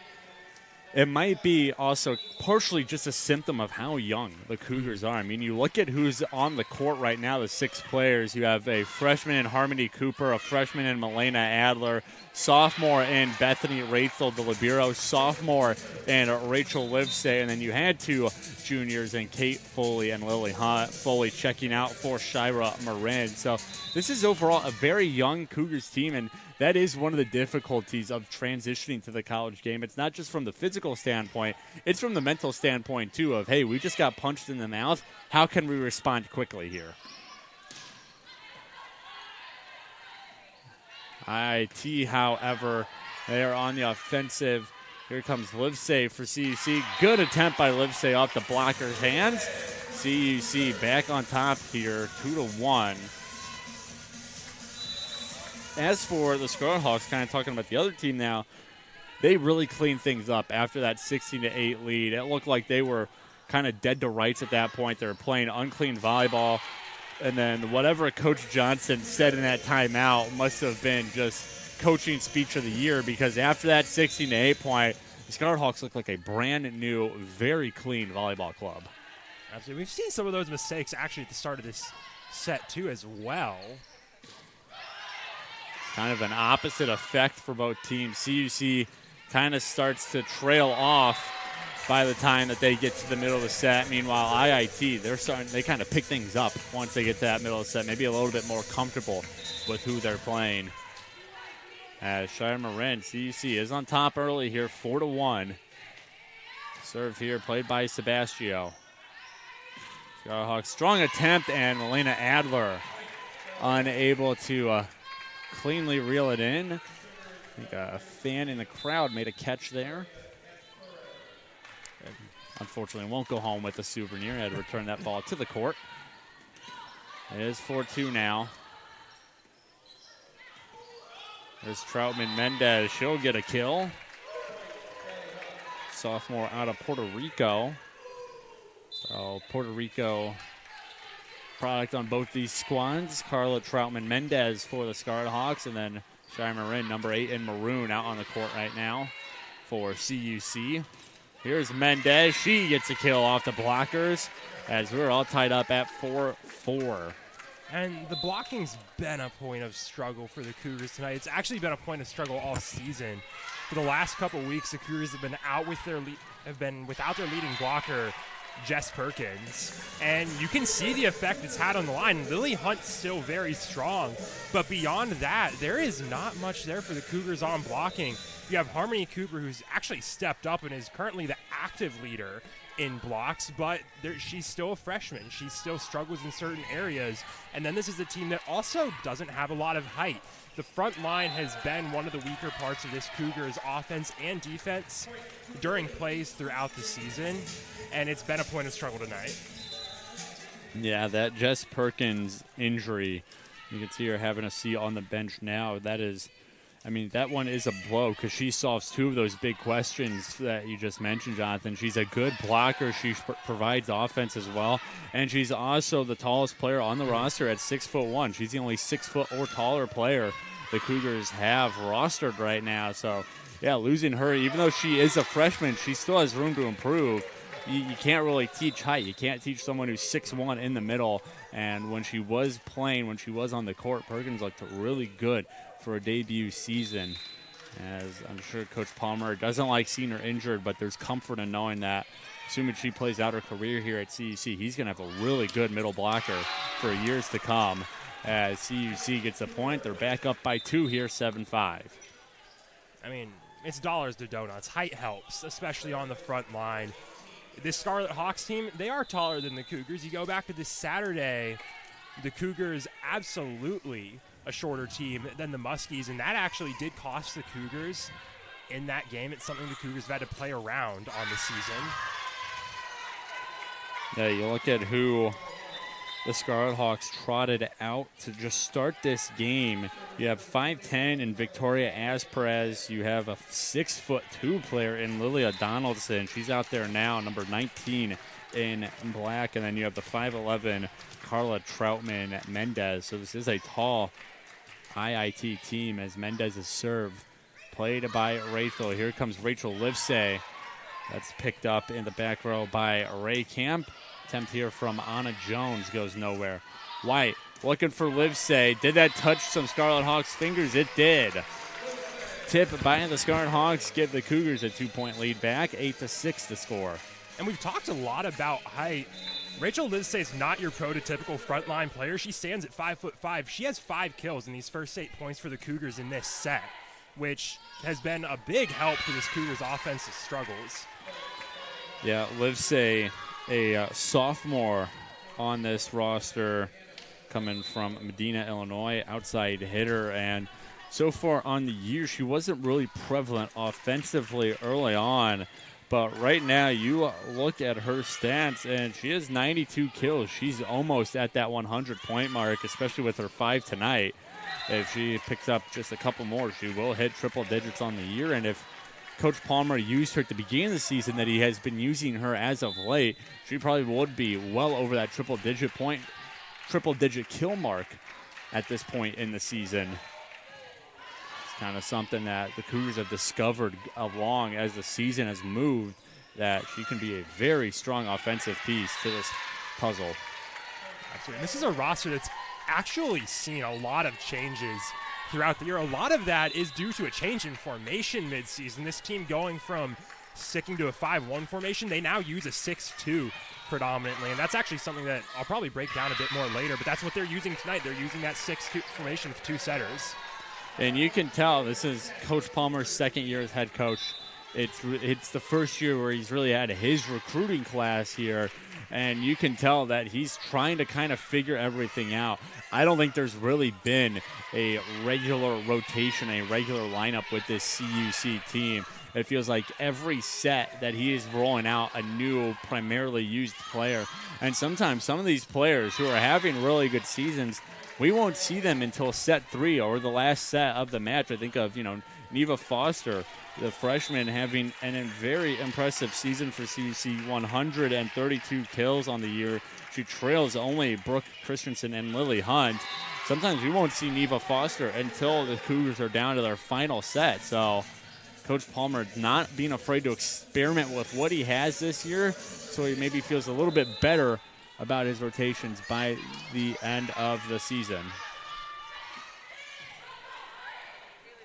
it might be also partially just a symptom of how young the Cougars are. I mean, you look at who's on the court right now, the 6 players. You have a freshman in Harmony Cooper, a freshman in Milena Adler, sophomore in Bethany Rachel de Libero, sophomore in Rachel Livesay, and then you had 2 juniors in Kate Foley and Lily Foley checking out for Shira Marin. So this is overall a very young Cougars team, and that is one of the difficulties of transitioning to the college game. It's not just from the physical standpoint, it's from the mental standpoint too of, hey, we just got punched in the mouth. How can we respond quickly here? IIT, however, they are on the offensive. Here comes Livesay for CUC. Good attempt by Livesay off the blocker's hands. CUC back on top here, 2-1. as for the Scarlet Hawks, kind of talking about the other team now, they really cleaned things up after that 16-8 lead. It looked like they were kind of dead to rights at that point. They were playing unclean volleyball. And then whatever Coach Johnson said in that timeout must have been just coaching speech of the year, because after that 16-8 point, the Scarlet Hawks look like a brand new, very clean volleyball club. Absolutely. We've seen some of those mistakes actually at the start of this set too as well. Kind of an opposite effect for both teams. CUC kind of starts to trail off by the time that they get to the middle of the set. Meanwhile, IIT, they kind of pick things up once they get to that middle of the set, maybe a little bit more comfortable with who they're playing. As Shire Marin, CUC is on top early here, 4-1. Serve here played by Sebastio. Scarhawks, strong attempt, and Elena Adler unable to cleanly reel it in. I think a fan in the crowd made a catch there. Unfortunately, won't go home with a souvenir. Had to return that ball to the court. It is 4-2 now. There's Troutman Mendez. She'll get a kill. Sophomore out of Puerto Rico. So Puerto Rico product on both these squads. Carla Troutman Mendez for the Scarlet Hawks, and then Shire Marin, number 8 in maroon, out on the court right now for CUC. Here's Mendez. She gets a kill off the blockers as we're all tied up at 4-4. And the blocking's been a point of struggle for the Cougars tonight. It's actually been a point of struggle all season. For the last couple weeks, the Cougars have been without their leading blocker, Jess Perkins. And you can see the effect it's had on the line. Lily Hunt's still very strong. But beyond that, there is not much there for the Cougars on blocking. You have Harmony Cooper, who's actually stepped up and is currently the active leader in blocks, but she's still a freshman. She still struggles in certain areas. And then this is a team that also doesn't have a lot of height. The front line has been one of the weaker parts of this Cougars offense and defense during plays throughout the season, and it's been a point of struggle tonight. Yeah, that Jess Perkins injury, you can see her having a seat on the bench now. That one is a blow because she solves two of those big questions that you just mentioned, Jonathan. She's a good blocker. She provides offense as well. And she's also the tallest player on the roster at 6'1". She's the only 6 foot or taller player the Cougars have rostered right now. So, yeah, losing her, even though she is a freshman, she still has room to improve. You can't really teach height. You can't teach someone who's 6'1" in the middle. And when she was on the court, Perkins looked really good for a debut season. As I'm sure Coach Palmer doesn't like seeing her injured, but there's comfort in knowing that assuming she plays out her career here at CUC, he's going to have a really good middle blocker for years to come. As CUC gets a point, they're back up by 2 here, 7-5. It's dollars to donuts. Height helps, especially on the front line. This Scarlet Hawks team, they are taller than the Cougars. You go back to this Saturday, the Cougars absolutely a shorter team than the Muskies, and that actually did cost the Cougars in that game. It's something the Cougars have had to play around on the season. Yeah, you look at who the Scarlet Hawks trotted out to just start this game. You have 5'10" in Victoria Asperez. You have a 6'2" player in Lilia Donaldson. She's out there now, number 19 in black. And then you have the 5'11" Carla Troutman Mendez. So this is a tall IIT team as Mendez's serve played by Rachel. Here comes Rachel Livesay. That's picked up in the back row by Ray Camp. Attempt here from Anna Jones goes nowhere. White looking for Livesay. Did that touch some Scarlet Hawks fingers? It did. Tip by the Scarlet Hawks give the Cougars a 2-point lead back. 8-6 to score. And we've talked a lot about height. Rachel Livesay is not your prototypical frontline player. She stands at 5'5". She has 5 kills in these first 8 points for the Cougars in this set, which has been a big help to this Cougars' offensive struggles. Yeah, Livesay, a sophomore on this roster, coming from Medina, Illinois, outside hitter. And so far on the year, she wasn't really prevalent offensively early on. But right now, you look at her stats, and she has 92 kills. She's almost at that 100-point mark, especially with her 5 tonight. if she picks up just a couple more, she will hit triple digits on the year. And if Coach Palmer used her at the beginning of the season that he has been using her as of late, she probably would be well over that triple digit kill mark at this point in the season. It's kind of something that the Cougars have discovered along as the season has moved, that she can be a very strong offensive piece to this puzzle. Absolutely. This is a roster that's actually seen a lot of changes throughout the year. A lot of that is due to a change in formation midseason. This team going from sticking to a 5-1 formation, they now use a 6-2 predominantly, and that's actually something that I'll probably break down a bit more later, but that's what they're using tonight. They're using that 6-2 formation with 2 setters. And you can tell this is Coach Palmer's second year as head coach. It's the first year where he's really had his recruiting class here, and you can tell that he's trying to kind of figure everything out. I don't think there's really been a regular rotation, a regular lineup with this CUC team. It feels like every set that he is rolling out a new, primarily used player. And sometimes some of these players who are having really good seasons, we won't see them until set 3 or the last set of the match. I think of, Neva Foster, the freshman, having a very impressive season for CUC, 132 kills on the year. She trails only Brooke Christensen and Lily Hunt. Sometimes we won't see Neva Foster until the Cougars are down to their final set. So Coach Palmer not being afraid to experiment with what he has this year, so he maybe feels a little bit better about his rotations by the end of the season.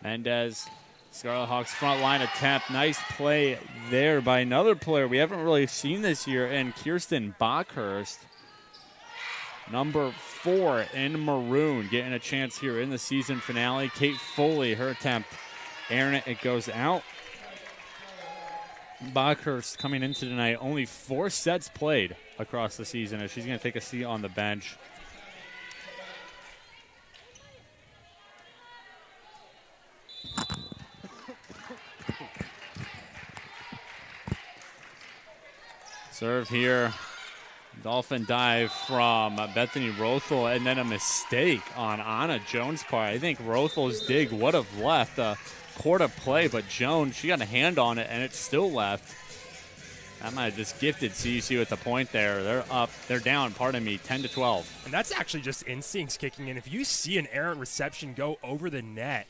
Mendez, Scarlet Hawks front line attempt. Nice play there by another player we haven't really seen this year, and Kirsten Bockhurst, number 4 in maroon, getting a chance here in the season finale. Kate Foley, her attempt. Aaron, it goes out. Bockhurst coming into tonight, only 4 sets played across the season, as she's going to take a seat on the bench. Serve here. Dolphin dive from Bethany Rothel, and then a mistake on Anna Jones' part. I think Rothel's dig would have left a court of play, but Jones, she got a hand on it, and it still left. That might have just gifted CUC with the point there. They're down, 10-12. And that's actually just instincts kicking in. If you see an errant reception go over the net,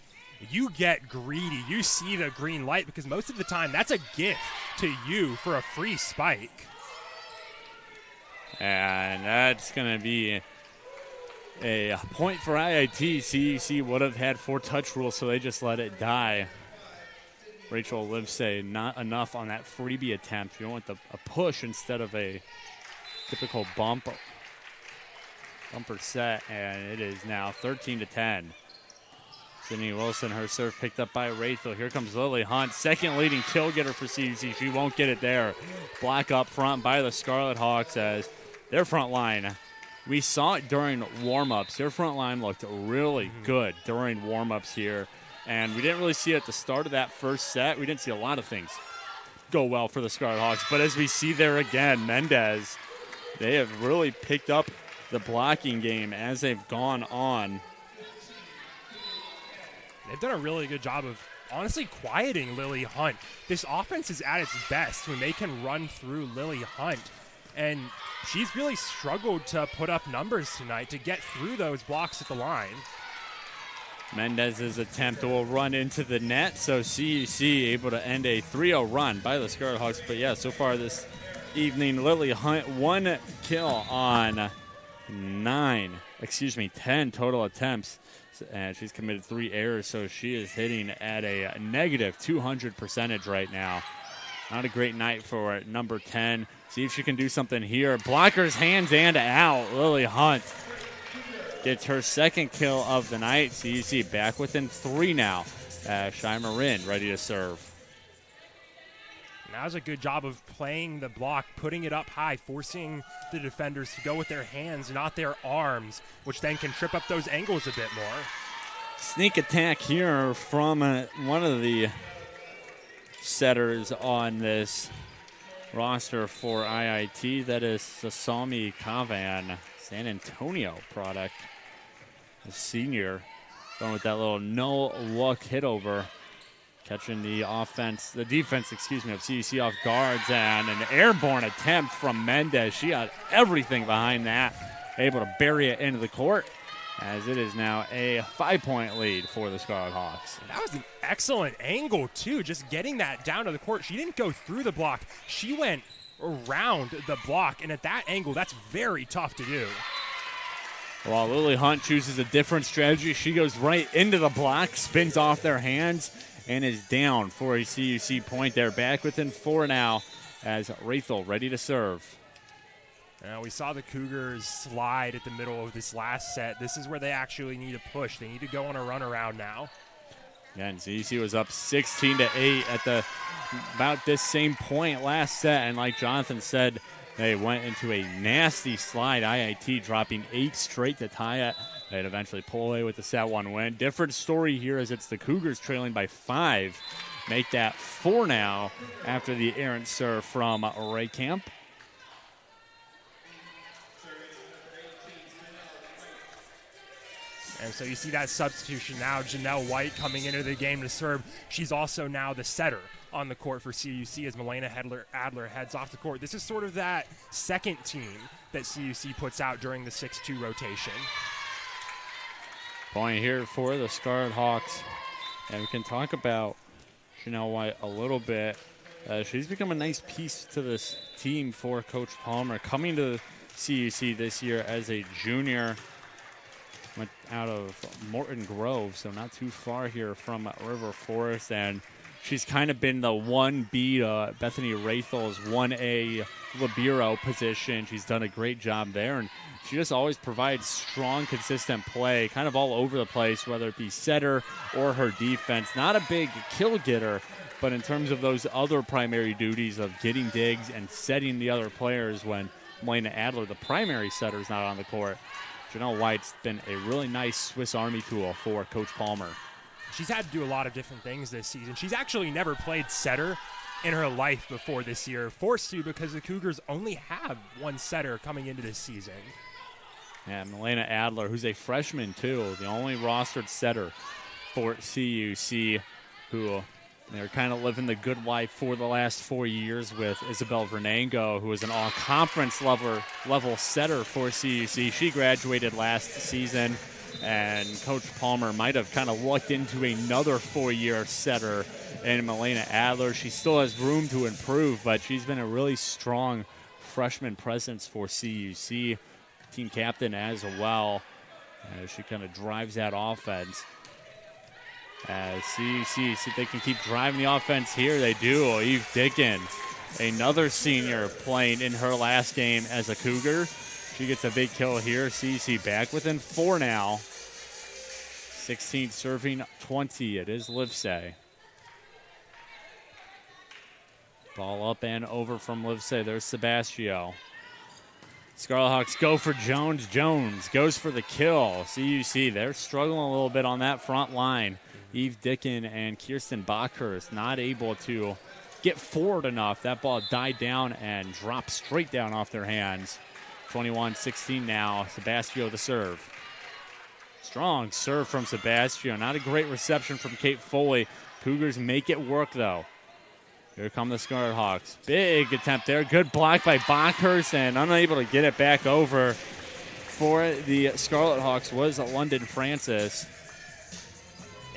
you get greedy. You see the green light, because most of the time that's a gift to you for a free spike. And that's going to be a point for IIT. CUC would have had 4-touch rule, so they just let it die. Rachel Livesay, not enough on that freebie attempt. You want a push instead of a typical bumper set, and it is now 13-10. Sydney Wilson, her serve picked up by Rachel. Here comes Lily Hunt, second leading kill getter for CUC. She won't get it there. Block up front by the Scarlet Hawks as their front line, we saw it during warm-ups. Their front line looked really good during warm-ups here. And we didn't really see it at the start of that first set. We didn't see a lot of things go well for the Scarlet Hawks. But as we see there again, Mendez, they have really picked up the blocking game as they've gone on. They've done a really good job of honestly quieting Lily Hunt. This offense is at its best when they can run through Lily Hunt. And she's really struggled to put up numbers tonight to get through those blocks at the line. Mendez's attempt will run into the net, so CUC able to end a 3-0 run by the Scarlet Hawks. But yeah, so far this evening, Lily Hunt, 1 kill on 10 total attempts. And she's committed 3 errors, so she is hitting at a negative 200 percentage right now. Not a great night for number 10. See if she can do something here. Blockers, hands, and out. Lily Hunt gets her second kill of the night. CUC back within 3 now. Shai Marin ready to serve. That was a good job of playing the block, putting it up high, forcing the defenders to go with their hands, not their arms, which then can trip up those angles a bit more. Sneak attack here from one of the setters on this roster for IIT. That is Sasami Kavan, San Antonio product, a senior. Going with that little no-look hit over. Catching the defense, of CUC off guards, and an airborne attempt from Mendez. She got everything behind that, able to bury it into the court, as it is now a 5-point lead for the Scarlet Hawks. That was an excellent angle, too, just getting that down to the court. She didn't go through the block. She went around the block, and at that angle, that's very tough to do. While Lily Hunt chooses a different strategy, she goes right into the block, spins off their hands, and is down for a CUC point there. Back within 4 now as Rathel ready to serve. We saw the Cougars slide at the middle of this last set. This is where they actually need to push. They need to go on a runaround now. Again, CUC was up 16-8 at about this same point last set, and like Jonathan said, they went into a nasty slide. IIT dropping 8 straight to tie it. They'd eventually pull away with the set 1 win. Different story here as it's the Cougars trailing by 5. Make that 4 now after the errant serve from Ray Camp. And so you see that substitution now. Janelle White coming into the game to serve. She's also now the setter on the court for CUC as Milena Adler heads off the court. This is sort of that second team that CUC puts out during the 6-2 rotation. Point here for the Scarlet Hawks. And we can talk about Janelle White a little bit. She's become a nice piece to this team for Coach Palmer. Coming to CUC this year as a junior. Went out of Morton Grove, so not too far here from River Forest. And she's kind of been the 1B to Bethany Rathel's 1A libero position. She's done a great job there, and she just always provides strong, consistent play, kind of all over the place, whether it be setter or her defense. Not a big kill getter, but in terms of those other primary duties of getting digs and setting the other players when Milena Adler, the primary setter, is not on the court, Janelle White's been a really nice Swiss Army tool for Coach Palmer. She's had to do a lot of different things this season. She's actually never played setter in her life before this year, forced to because the Cougars only have 1 setter coming into this season. Yeah, Milena Adler, who's a freshman too, the only rostered setter for CUC, who they're kind of living the good life for the last 4 years with Isabel Vernango, who was an all-conference level setter for CUC. She graduated last season, and Coach Palmer might have kind of looked into another 4-year setter in Milena Adler. She still has room to improve, but she's been a really strong freshman presence for CUC. Team captain as well. She kind of drives that offense. As CUC, see if they can keep driving the offense here. They do. Eve Dickin, another senior playing in her last game as a Cougar. She gets a big kill here. CUC back within 4 now. 16 serving 20. It is Livesey. Ball up and over from Livesey. There's Sebastio. Scarlet Hawks go for Jones. Jones goes for the kill. CUC, they're struggling a little bit on that front line. Eve Dickin and Kirsten Bockhurst not able to get forward enough. That ball died down and dropped straight down off their hands. 21-16 now. Sebastio the serve. Strong serve from Sebastio. Not a great reception from Kate Foley. Cougars make it work, though. Here come the Scarlet Hawks. Big attempt there. Good block by Bockhurst, and unable to get it back over for the Scarlet Hawks was London Francis.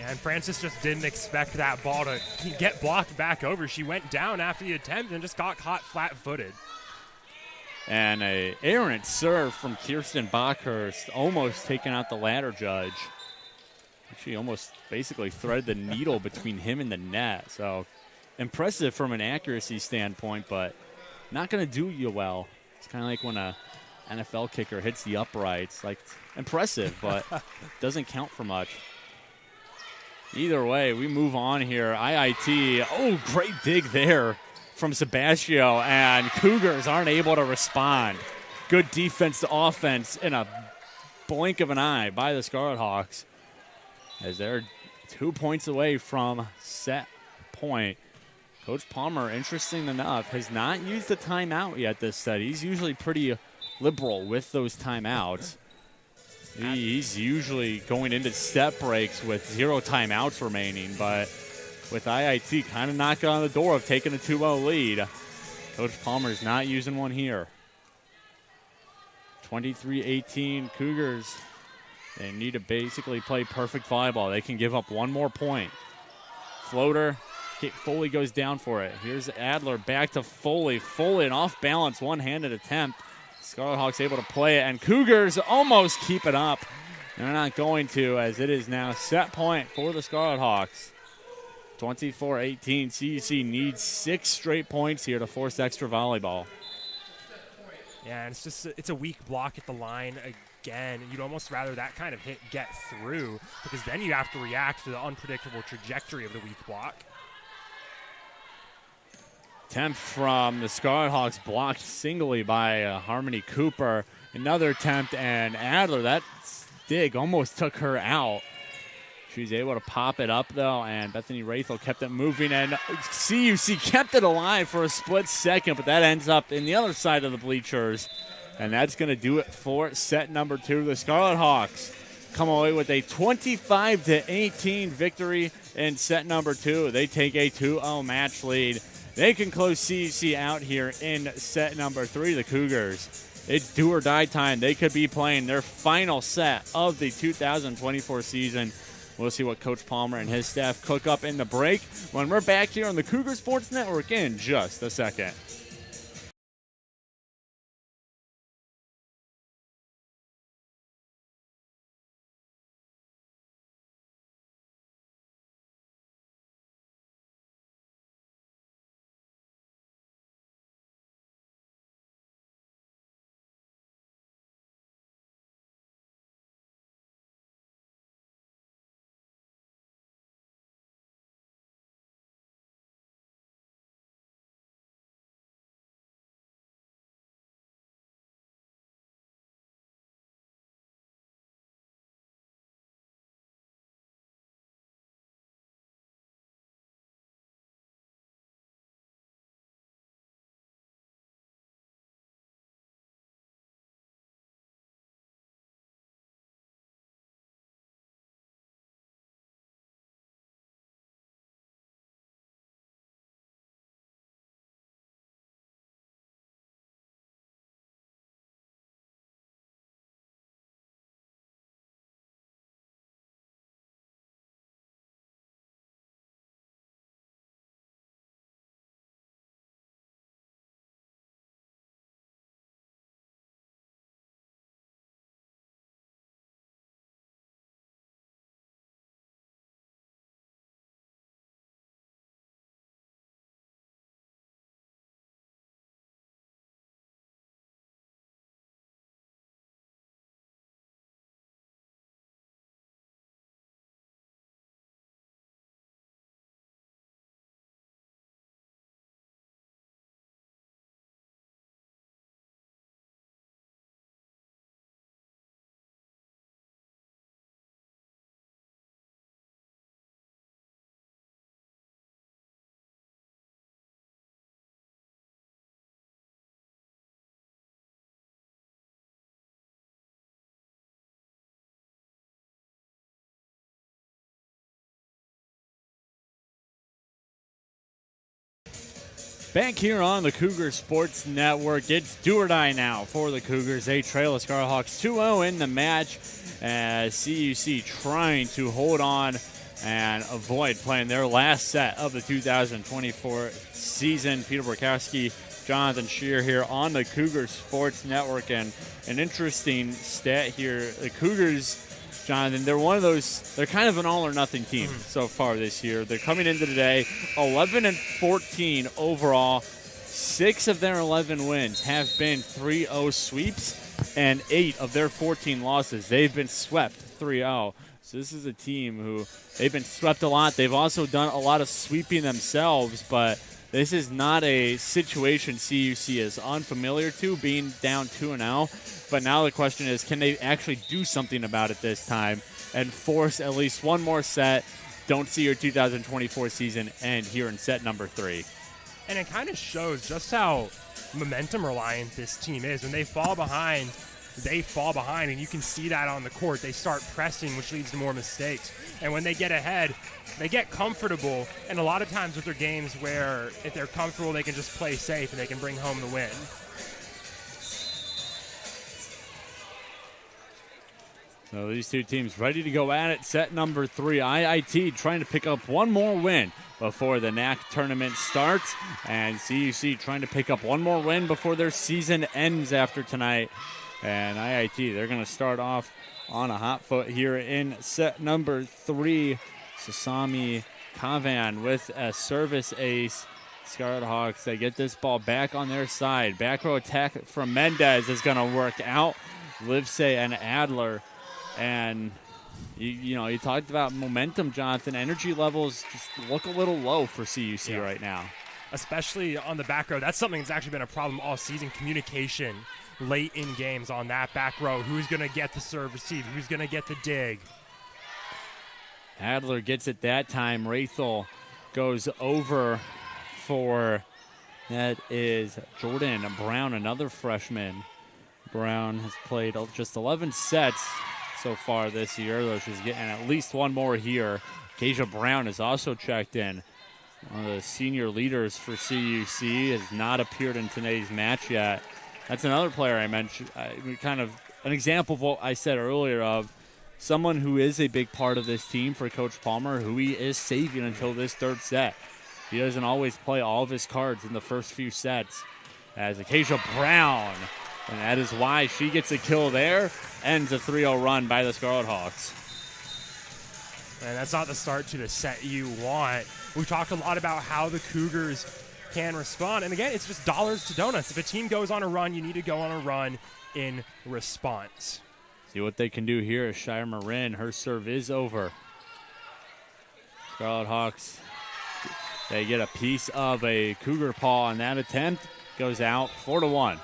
And Francis just didn't expect that ball to get blocked back over. She went down after the attempt and just got caught flat-footed. And a errant serve from Kirsten Bockhurst, almost taking out the ladder judge. She almost basically threaded the needle between him and the net. So impressive from an accuracy standpoint, but not going to do you well. It's kind of like when a NFL kicker hits the uprights. Like, impressive, but doesn't count for much. Either way, we move on here. IIT, oh, great dig there from Sebastio, and Cougars aren't able to respond. Good defense to offense in a blink of an eye by the Scarlet Hawks, as they're 2 points away from set point. Coach Palmer, interesting enough, has not used a timeout yet this set. He's usually pretty liberal with those timeouts. He's usually going into step breaks with 0 timeouts remaining, but with IIT kind of knocking on the door of taking a 2-0 lead, Coach Palmer's not using one here. 23-18 Cougars. They need to basically play perfect volleyball. They can give up one more point. Floater. Foley goes down for it. Here's Adler back to Foley. Foley, an off-balance one-handed attempt. Scarlet Hawks able to play it, and Cougars almost keep it up. They're not going to, as it is now set point for the Scarlet Hawks. 24-18. CUC needs 6 straight points here to force extra volleyball. Yeah, and it's a weak block at the line again. You'd almost rather that kind of hit get through, because then you have to react to the unpredictable trajectory of the weak block. Attempt from the Scarlet Hawks blocked singly by Harmony Cooper. Another attempt, and Adler, that dig almost took her out. She's able to pop it up, though, and Bethany Rathel kept it moving, and CUC kept it alive for a split second, but that ends up in the other side of the bleachers, and that's going to do it for set number 2. The Scarlet Hawks come away with a 25-18 victory in set number 2. They take a 2-0 match lead. They can close CUC out here in set number 3, the Cougars. It's do or die time. They could be playing their final set of the 2024 season. We'll see what Coach Palmer and his staff cook up in the break when we're back here on the Cougar Sports Network in just a second. Back here on the Cougar Sports Network, it's do or die now for the Cougars. They trail the Scarlet Hawks 2-0 in the match as CUC trying to hold on and avoid playing their last set of the 2024 season. Peter Borkowski, Jonathan Shear here on the Cougar Sports Network, and an interesting stat here. The Cougars, Jonathan, they're kind of an all-or-nothing team so far this year. They're coming into today 11-14 overall. 6 of their 11 wins have been 3-0 sweeps, and 8 of their 14 losses, they've been swept 3-0. So this is a team who, they've been swept a lot. They've also done a lot of sweeping themselves, but this is not a situation CUC is unfamiliar to, being down 2-0. But now the question is, can they actually do something about it this time and force at least one more set? Don't see your 2024 season end here in set number 3. And it kind of shows just how momentum reliant this team is. When they fall behind they fall behind, and you can see that on the court. They start pressing, which leads to more mistakes. And when they get ahead, they get comfortable, and a lot of times with their games where if they're comfortable, they can just play safe and they can bring home the win. So these two teams ready to go at it. Set number 3, IIT trying to pick up one more win before the NAC tournament starts, and CUC trying to pick up one more win before their season ends after tonight. And IIT, they're going to start off on a hot foot here in set number 3. Sasami Kavan with a service ace. Scarlet Hawks, they get this ball back on their side. Back row attack from Mendez is going to work out. Livesey and Adler. And, you talked about momentum, Jonathan. Energy levels just look a little low for CUC right now. Especially on the back row. That's something that's actually been a problem all season, communication late in games on that back row. Who's going to get the serve receive? Who's going to get the dig? Adler gets it that time. Rathel goes over for, that is Jordan Brown, another freshman. Brown has played just 11 sets so far this year, though she's getting at least one more here. Kasia Brown has also checked in. One of the senior leaders for CUC has not appeared in today's match yet. That's another player I mentioned, kind of an example of what I said earlier of someone who is a big part of this team for Coach Palmer, who he is saving until this third set. He doesn't always play all of his cards in the first few sets. As Kasia Brown, and that is why she gets a kill there. Ends a 3-0 run by the Scarlet Hawks. And that's not the start to the set you want. We talked a lot about how the Cougars can respond. And again, it's just dollars to donuts. If a team goes on a run, you need to go on a run in response. See what they can do here. Shire Marin, her serve is over. Scarlet Hawks, they get a piece of a Cougar paw on that attempt. Goes out 4-1.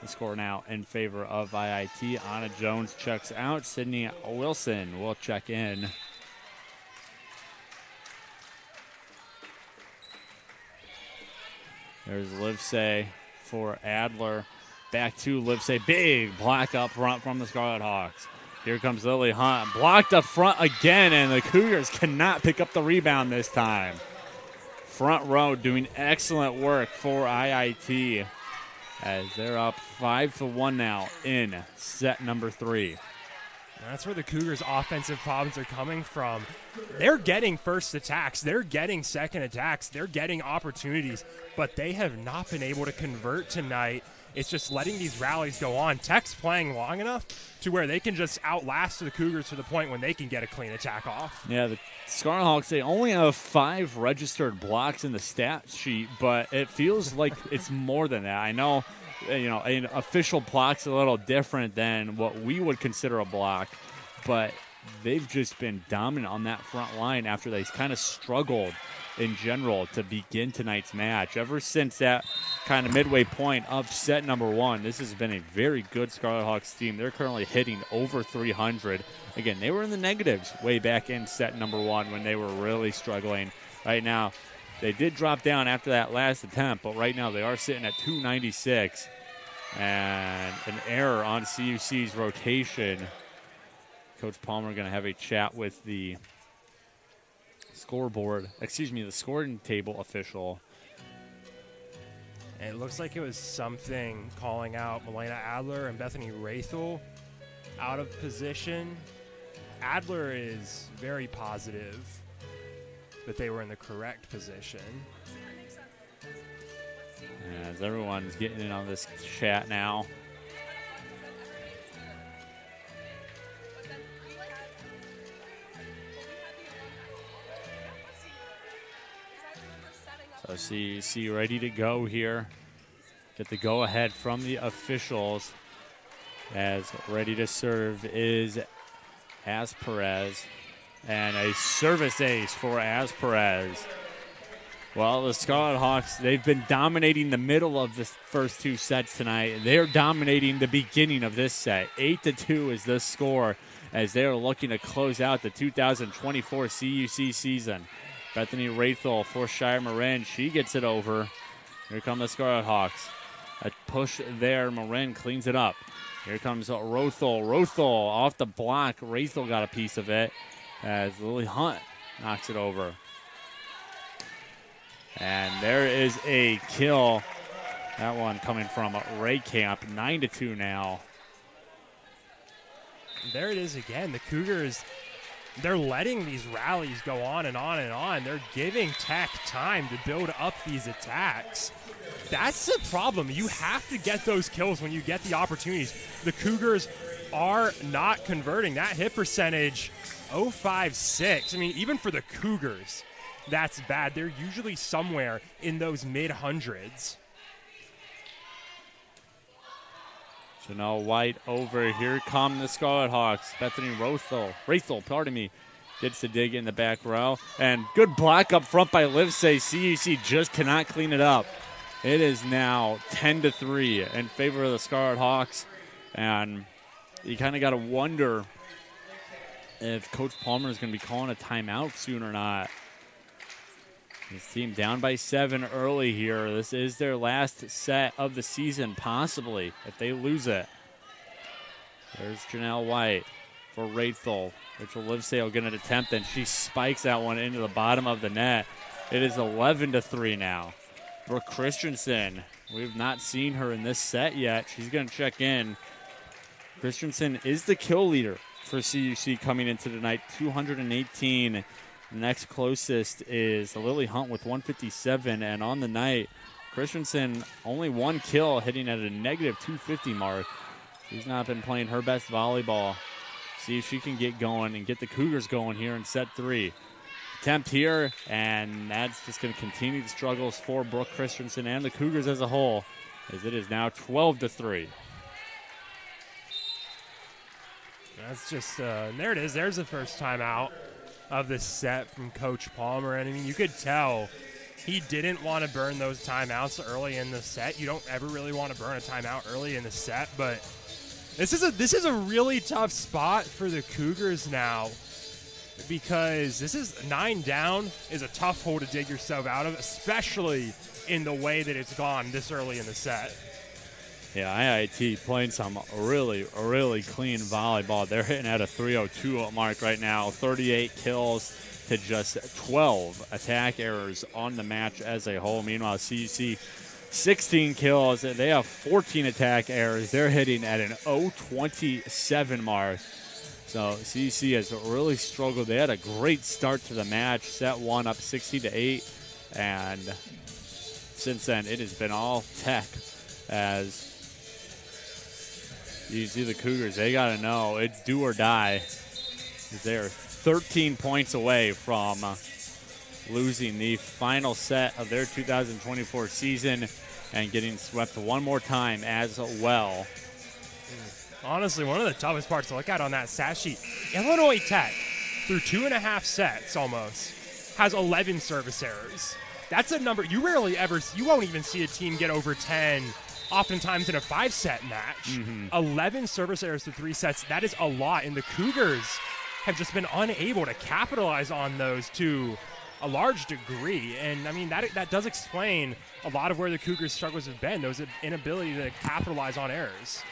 The score now in favor of IIT. Anna Jones checks out. Sydney Wilson will check in. There's Livesey for Adler. Back to Livesey. Big block up front from the Scarlet Hawks. Here comes Lily Hunt. Blocked up front again, and the Cougars cannot pick up the rebound this time. Front row doing excellent work for IIT, as they're up 5-1 now in set number 3. That's where the Cougars' offensive problems are coming from. They're getting first attacks. They're getting second attacks. They're getting opportunities, but they have not been able to convert tonight. It's just letting these rallies go on. Tech's playing long enough to where they can just outlast the Cougars to the point when they can get a clean attack off. Yeah, the Scarlet Hawks, they only have 5 registered blocks in the stat sheet, but it feels like it's more than that. I know, an official block's a little different than what we would consider a block, but they've just been dominant on that front line after they kind of struggled in general to begin tonight's match. Ever since that kind of midway point of set number 1, this has been a very good Scarlet Hawks team. They're currently hitting over 300. Again, they were in the negatives way back in set number 1 when they were really struggling. Right now, they did drop down after that last attempt, but right now they are sitting at 296. And an error on CUC's rotation. Coach Palmer going to have a chat with the the scoring table official. And it looks like it was something calling out Milena Adler and Bethany Rathel out of position. Adler is very positive that they were in the correct position. As everyone's getting in on this chat now. So CUC ready to go here. Get the go-ahead from the officials. As ready to serve is Asperez. And a service ace for Asperez. Well, the Scarlet Hawks, they've been dominating the middle of the first 2 sets tonight. They're dominating the beginning of this set. 8-2 is the score as they are looking to close out the 2024 CUC season. Bethany Rathel for Shire Marin. She gets it over. Here come the Scarlet Hawks. A push there. Marin cleans it up. Here comes Rothel. Rothel off the block. Rothel got a piece of it as Lily Hunt knocks it over. And there is a kill. That one coming from Ray Camp. 9-2 now. There it is again. The Cougars, they're letting these rallies go on and on and on. They're giving Tech time to build up these attacks. That's the problem. You have to get those kills when you get the opportunities. The Cougars are not converting. That hit percentage, 0.56. I mean, even for the Cougars, that's bad. They're usually somewhere in those mid-hundreds. Janelle White over. Here come the Scarlet Hawks. Bethany Rothel, pardon me, gets to dig in the back row. And good block up front by Livesay. CUC just cannot clean it up. It is now 10-3 in favor of the Scarlet Hawks. And you kind of got to wonder if Coach Palmer is going to be calling a timeout soon or not. This team down by 7 early here. This is their last set of the season, possibly, if they lose it. There's Janelle White for Rachel. Rachel Livesay will get an attempt, and she spikes that one into the bottom of the net. It is 11-3 now. Brooke Christensen, we've not seen her in this set yet. She's going to check in. Christensen is the kill leader for CUC coming into tonight, 218. The next closest is Lily Hunt with 157, and on the night, Christensen only 1 kill, hitting at a negative 250 mark. She's not been playing her best volleyball. See if she can get going and get the Cougars going here in set 3. Attempt here, and that's just going to continue the struggles for Brooke Christensen and the Cougars as a whole, as it is now 12-3. That's just, there it is. There's the first timeout of the set from Coach Palmer. And I mean, you could tell he didn't want to burn those timeouts early in the set. You don't ever really want to burn a timeout early in the set, but this is a really tough spot for the Cougars now, because this is 9 down is a tough hole to dig yourself out of, especially in the way that it's gone this early in the set. Yeah, IIT playing some really, really clean volleyball. They're hitting at a 302 mark right now. 38 kills to just 12 attack errors on the match as a whole. Meanwhile, CUC, 16 kills. They have 14 attack errors. They're hitting at an 027 mark. So CUC has really struggled. They had a great start to the match. Set 1 up 60-8. And since then, it has been all Tech, as you see the Cougars, they got to know it's do or die. They're 13 points away from losing the final set of their 2024 season and getting swept one more time as well. Honestly, one of the toughest parts to look at on that stat sheet, Illinois Tech, through 2.5 sets almost, has 11 service errors. That's a number you won't even see a team get over 10 oftentimes in a 5-set match. 11 service errors to 3 sets, that is a lot, and the Cougars have just been unable to capitalize on those to a large degree. And I mean, that does explain a lot of where the Cougars' struggles have been, those inability to capitalize on errors.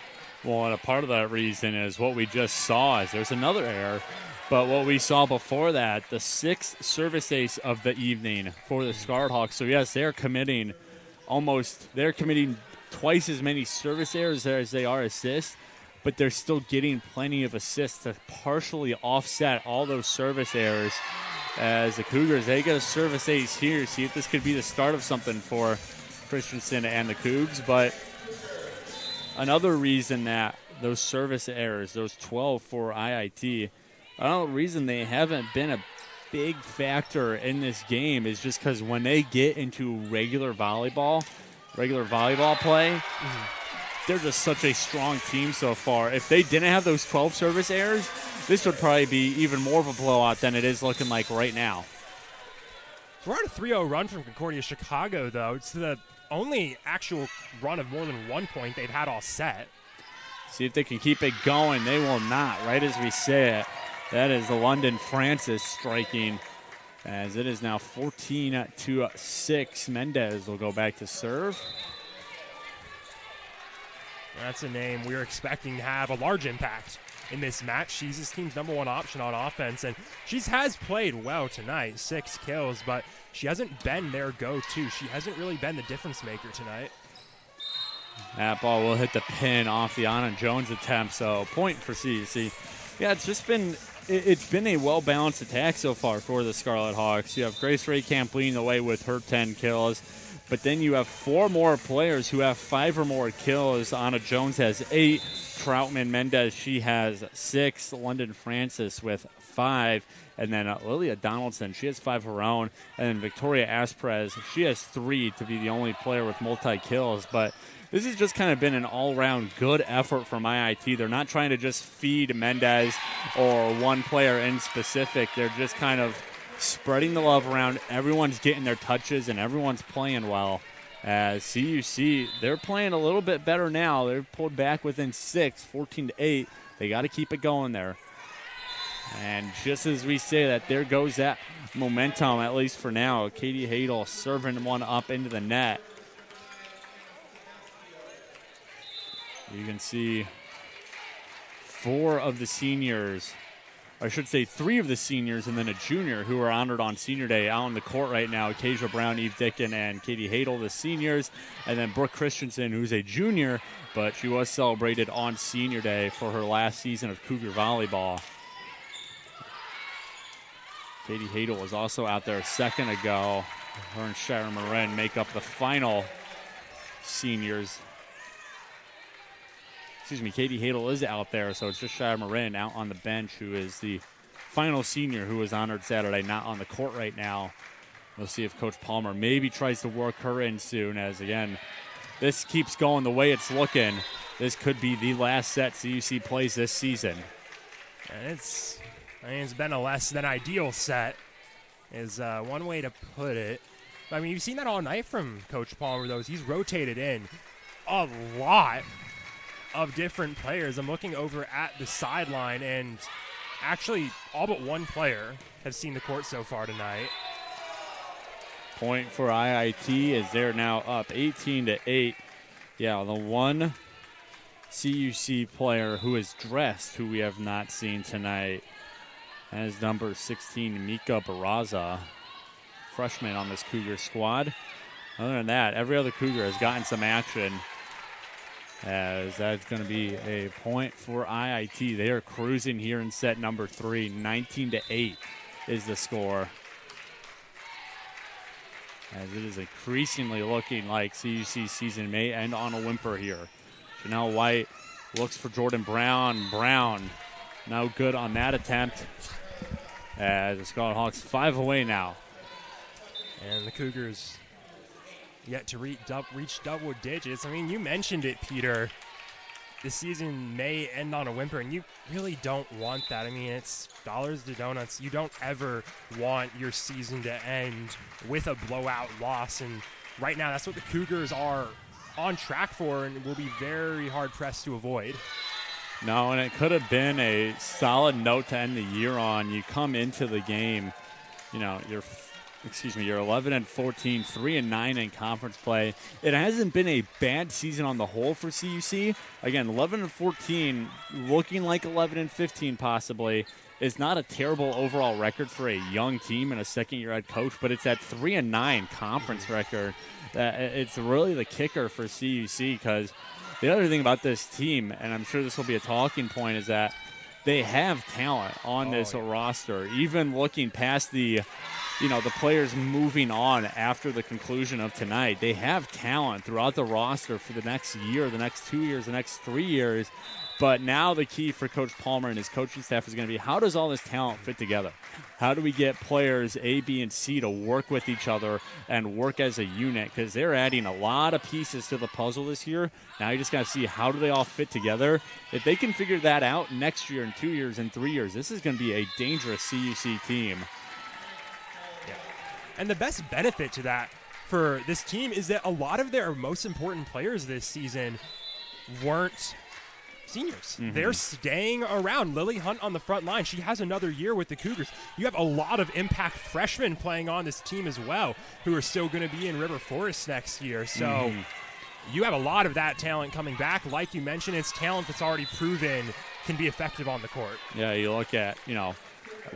Well, and a part of that reason is what we just saw, is there's another error. But what we saw before that, the 6th service ace of the evening for the Scarlet Hawks. So yes, they're committing twice as many service errors as they are assists, but they're still getting plenty of assists to partially offset all those service errors. As the Cougars, they get a service ace here. See if this could be the start of something for Christensen and the Cougs. But another reason that those service errors, those 12 for IIT, another reason they haven't been a big factor in this game is just because when they get into regular volleyball play, they're just such a strong team so far. If they didn't have those 12 service errors, this would probably be even more of a blowout than it is looking like right now. So we're on a 3-0 run from Concordia Chicago, though. It's the only actual run of more than 1 point they've had all set. See if they can keep it going. They will not, right as we say it. That is the London Francis striking, as it is now 14-6. Mendez will go back to serve. That's a name we're expecting to have a large impact in this match. She's this team's #1 option on offense, and she has played well tonight, 6 kills, but she hasn't been their go-to. She hasn't really been the difference maker tonight. That ball will hit the pin off the Anna Jones attempt, so point for CUC. Yeah, it's been a well-balanced attack so far for the Scarlet Hawks. You have Grace Ray Camp leading the way with her 10 kills, but then you have 4 more players who have 5 or more kills. Anna Jones has 8. Troutman Mendez, she has 6. London Francis with 5. And then Lilia Donaldson, she has 5 of her own. And then Victoria Asprez, she has 3 to be the only player with multi-kills. But this has just kind of been an all-around good effort from IIT. They're not trying to just feed Mendez or one player in specific. They're just kind of spreading the love around. Everyone's getting their touches, and everyone's playing well. As CUC, they're playing a little bit better now. They're pulled back within 6, 14-8. They got to keep it going there. And just as we say that, there goes that momentum, at least for now. Katie Hadel serving one up into the net. You can see 4 of the seniors, I should say 3 of the seniors and then a junior who are honored on Senior Day out on the court right now. Kasia Brown, Eve Dickin, and Katie Hadel, the seniors. And then Brooke Christensen, who's a junior, but she was celebrated on Senior Day for her last season of Cougar Volleyball. Katie Hadel was also out there a second ago. Her and Shira Marin make up the final seniors. Excuse me, Katie Hadel is out there, so it's just Shira Marin out on the bench, who is the final senior who was honored Saturday, not on the court right now. We'll see if Coach Palmer maybe tries to work her in soon, as, again, this keeps going the way it's looking. This could be the last set CUC plays this season. And it's been a less than ideal set, is one way to put it. I mean, you've seen that all night from Coach Palmer, though. He's rotated in a lot of different players. I'm looking over at the sideline, and actually all but one player has seen the court so far tonight. Point for IIT as they're now up 18-8. Yeah, the one CUC player who is dressed, who we have not seen tonight, as number 16, Mika Barraza, freshman on this Cougar squad. Other than that, every other Cougar has gotten some action, as that's going to be a point for IIT. They are cruising here in set number 3. 19-8 is the score, as it is increasingly looking like CUC season may end on a whimper here. Janelle White looks for Jordan Brown. Brown no good on that attempt, as the Scarlet Hawks 5 away now. And the Cougars yet to reach double digits. I mean, you mentioned it, Peter. This season may end on a whimper, and you really don't want that. I mean, it's dollars to donuts. You don't ever want your season to end with a blowout loss, and right now that's what the Cougars are on track for and will be very hard-pressed to avoid. No, and it could have been a solid note to end the year on. You come into the game, you know, you're 11-14, 3-9 in conference play. It hasn't been a bad season on the whole for CUC. Again, 11-14, looking like 11-15 possibly, is not a terrible overall record for a young team and a second-year head coach, but it's that 3-9 conference record. It's really the kicker for CUC, because the other thing about this team, and I'm sure this will be a talking point, is that they have talent on this roster. Even looking past the players moving on after the conclusion of tonight, they have talent throughout the roster for the next year, the next 2 years, the next 3 years. But now the key for Coach Palmer and his coaching staff is going to be, how does all this talent fit together? How do we get players A, B, and C to work with each other and work as a unit? Because they're adding a lot of pieces to the puzzle this year. Now you just got to see, how do they all fit together? If they can figure that out next year and 2 years and 3 years, this is going to be a dangerous CUC team. Yeah. And the best benefit to that for this team is that a lot of their most important players this season weren't seniors. Mm-hmm. They're staying around. Lily Hunt on the front line. She has another year with the Cougars. You have a lot of impact freshmen playing on this team as well, who are still going to be in River Forest next year. So you have a lot of that talent coming back. Like you mentioned, it's talent that's already proven can be effective on the court. Yeah, you look at,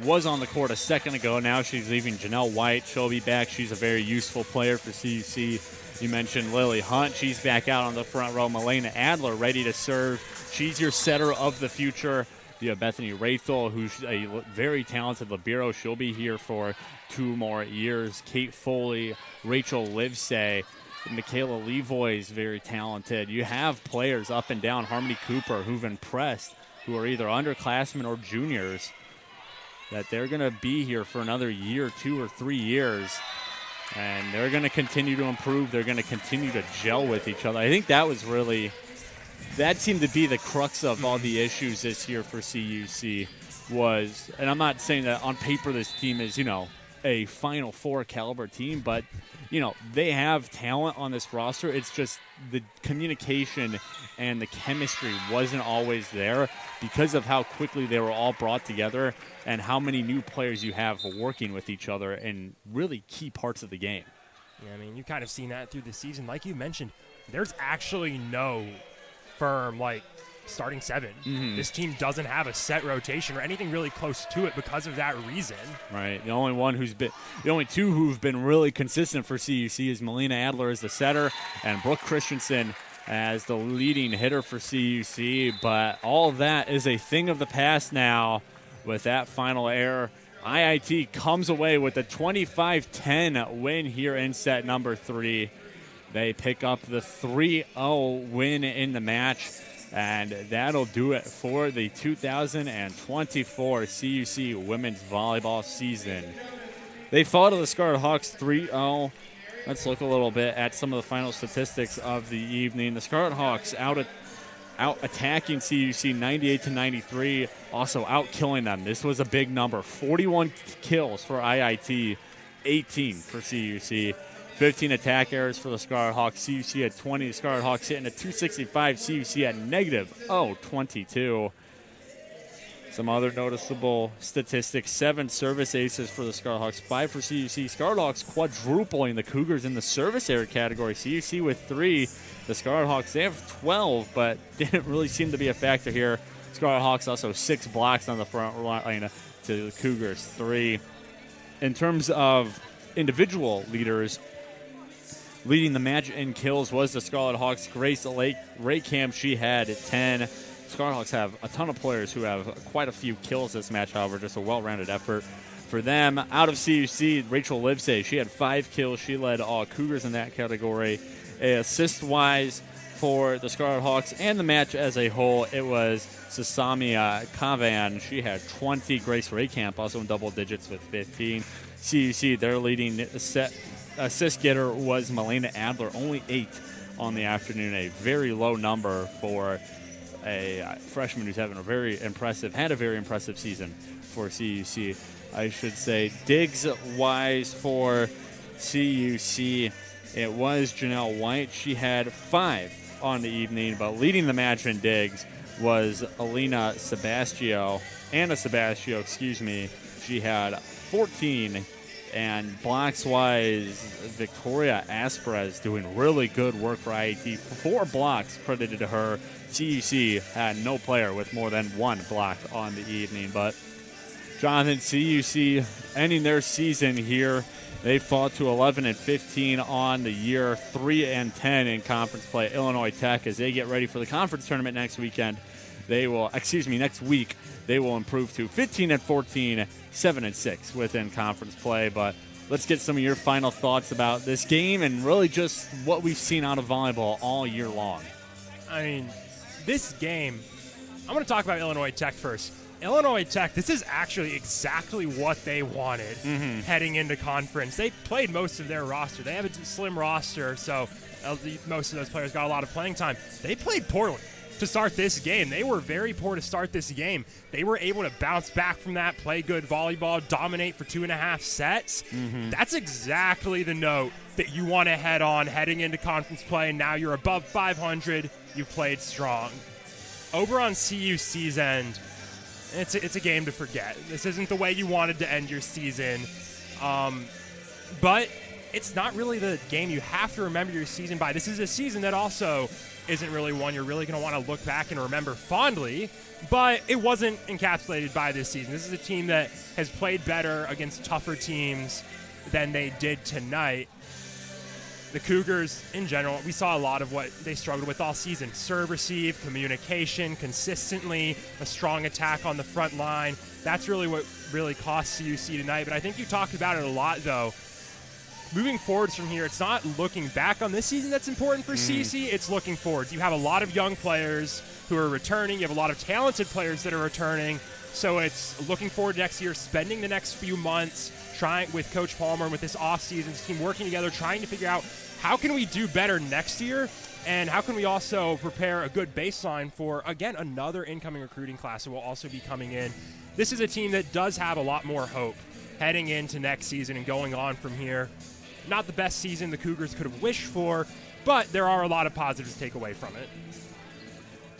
was on the court a second ago. Now she's leaving Janelle White. She'll be back. She's a very useful player for CUC. You mentioned Lily Hunt. She's back out on the front row. Milena Adler ready to serve. She's your setter of the future. You have Bethany Rathel, who's a very talented libero. She'll be here for 2 more years. Kate Foley, Rachel Livesay, Michaela Levoy is very talented. You have players up and down, Harmony Cooper, who've impressed, who are either underclassmen or juniors, that they're going to be here for another year, 2 or 3 years. And they're going to continue to improve. They're going to continue to gel with each other. I think that seemed to be the crux of all the issues this year for CUC was, and I'm not saying that on paper this team is, a Final Four caliber team, but, they have talent on this roster. It's just the communication and the chemistry wasn't always there because of how quickly they were all brought together and how many new players you have working with each other in really key parts of the game. Yeah, I mean, you kind of seen that through the season. Like you mentioned, there's actually no firm, starting 7. Mm-hmm. This team doesn't have a set rotation or anything really close to it because of that reason. Right. The only 2 who've been really consistent for CUC is Melina Adler as the setter and Brooke Christensen as the leading hitter for CUC. But all of that is a thing of the past now with that final error. IIT comes away with a 25-10 win here in set number 3. They pick up the 3-0 win in the match. And that'll do it for the 2024 CUC women's volleyball season. They fall to the Scarlet Hawks 3-0. Let's look a little bit at some of the final statistics of the evening. The Scarlet Hawks out attacking CUC 98-93, also out killing them. This was a big number. 41 kills for IIT, 18 for CUC. 15 attack errors for the Scarlet Hawks. CUC at 20. The Scarlet Hawks hitting a .265. CUC at -0.22. Some other noticeable statistics. 7 service aces for the Scarlet Hawks. 5 for CUC. Scarlet Hawks quadrupling the Cougars in the service error category. CUC with 3. The Scarlet Hawks, they have 12, but didn't really seem to be a factor here. Scarlet Hawks also 6 blocks on the front line to the Cougars 3. In terms of individual leaders, leading the match in kills was the Scarlet Hawks. Grace Raycamp, she had 10. Scarlet Hawks have a ton of players who have quite a few kills this match, however, just a well-rounded effort for them. Out of CUC, Rachel Livesay, she had 5 kills. She led all Cougars in that category. Assist-wise for the Scarlet Hawks and the match as a whole, it was Sasami Kavan. She had 20. Grace Raycamp also in double digits with 15. CUC, their leading assist getter was Melena Adler, only 8 on the afternoon, a very low number for a freshman who's had a very impressive season for CUC, I should say. Digs-wise for CUC, it was Janelle White. She had 5 on the evening, but leading the match in digs was Anna Sebastio. She had 14. And blocks-wise, Victoria Asperez doing really good work for IIT. 4 blocks credited to her. CUC had no player with more than 1 block on the evening. But Jonathan, CUC ending their season here. They fall to 11-15 on the year, 3-10 in conference play. Illinois Tech, as they get ready for the conference tournament next week, they will improve to 15-14, 7-6 within conference play. But let's get some of your final thoughts about this game and really just what we've seen out of volleyball all year long. I mean, this game, I'm going to talk about Illinois Tech first. Illinois Tech, this is actually exactly what they wanted heading into conference. They played most of their roster. They have a slim roster, so most of those players got a lot of playing time. They played poorly to start this game. They were very poor to start this game. They were able to bounce back from that, play good volleyball, dominate for 2.5 sets. That's exactly the note that you want to head on heading into conference play. Now you're above 500. You played strong. Over on CUC's end, it's a game to forget. This isn't the way you wanted to end your season. But it's not really the game you have to remember your season by. This is a season that also isn't really one you're really going to want to look back and remember fondly, but it wasn't encapsulated by this season. This is a team that has played better against tougher teams than they did tonight. The Cougars, in general, we saw a lot of what they struggled with all season. Serve, receive, communication, consistently, a strong attack on the front line. That's really what really cost CUC tonight. But I think you talked about it a lot, though. Moving forwards from here, it's not looking back on this season that's important for CUC. It's looking forwards. You have a lot of young players who are returning. You have a lot of talented players that are returning. So it's looking forward to next year, spending the next few months trying with Coach Palmer and with this offseason, this team working together, trying to figure out how can we do better next year, and how can we also prepare a good baseline for, again, another incoming recruiting class that will also be coming in. This is a team that does have a lot more hope heading into next season and going on from here. Not the best season the Cougars could have wished for, but there are a lot of positives to take away from it.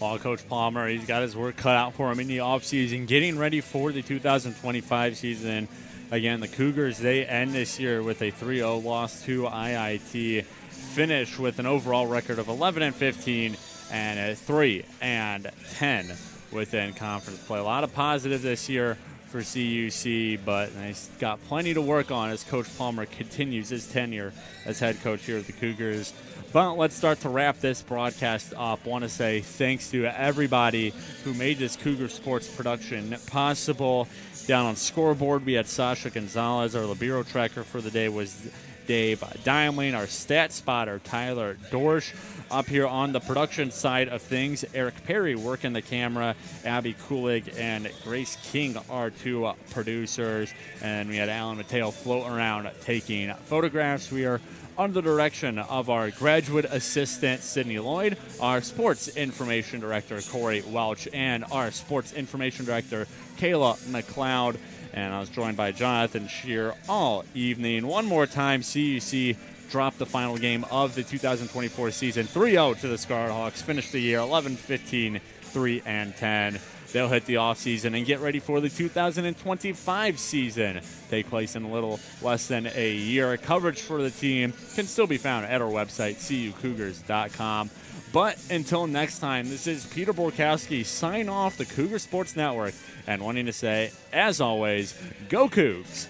Well, Coach Palmer, he's got his work cut out for him in the offseason, getting ready for the 2025 season. Again, the Cougars, they end this year with a 3-0 loss to IIT, finish with an overall record of 11-15 and a 3-10 within conference play. A lot of positive this year for CUC, but they got plenty to work on as Coach Palmer continues his tenure as head coach here at the Cougars. But let's start to wrap this broadcast up. Want to say thanks to everybody who made this Cougar Sports production possible. Down on scoreboard, we had Sasha Gonzalez. Our Libero tracker for the day was Dave Diamling. Our stat spotter, Tyler Dorsch. Up here on the production side of things, Eric Perry working the camera. Abby Kulig and Grace King are two producers. And we had Alan Mateo floating around taking photographs. We are under the direction of our graduate assistant, Sydney Lloyd, our sports information director, Corey Welch, and our sports information director, Kayla McLeod. And I was joined by Jonathan Shear all evening. One more time, CUC dropped the final game of the 2024 season, 3-0 to the Scarlet Hawks, finished the year 11-15, 3-10. They'll hit the offseason and get ready for the 2025 season. Take place in a little less than a year. Coverage for the team can still be found at our website, cucougars.com. But until next time, this is Peter Borkowski sign off the Cougar Sports Network and wanting to say, as always, go Cougs!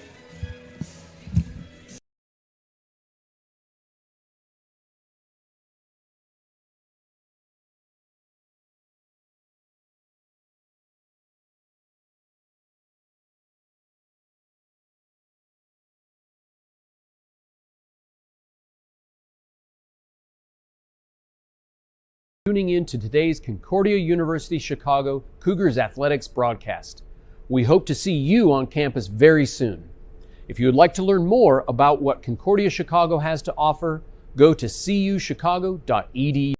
Tuning in to today's Concordia University Chicago Cougars Athletics broadcast. We hope to see you on campus very soon. If you would like to learn more about what Concordia Chicago has to offer, go to cuchicago.edu.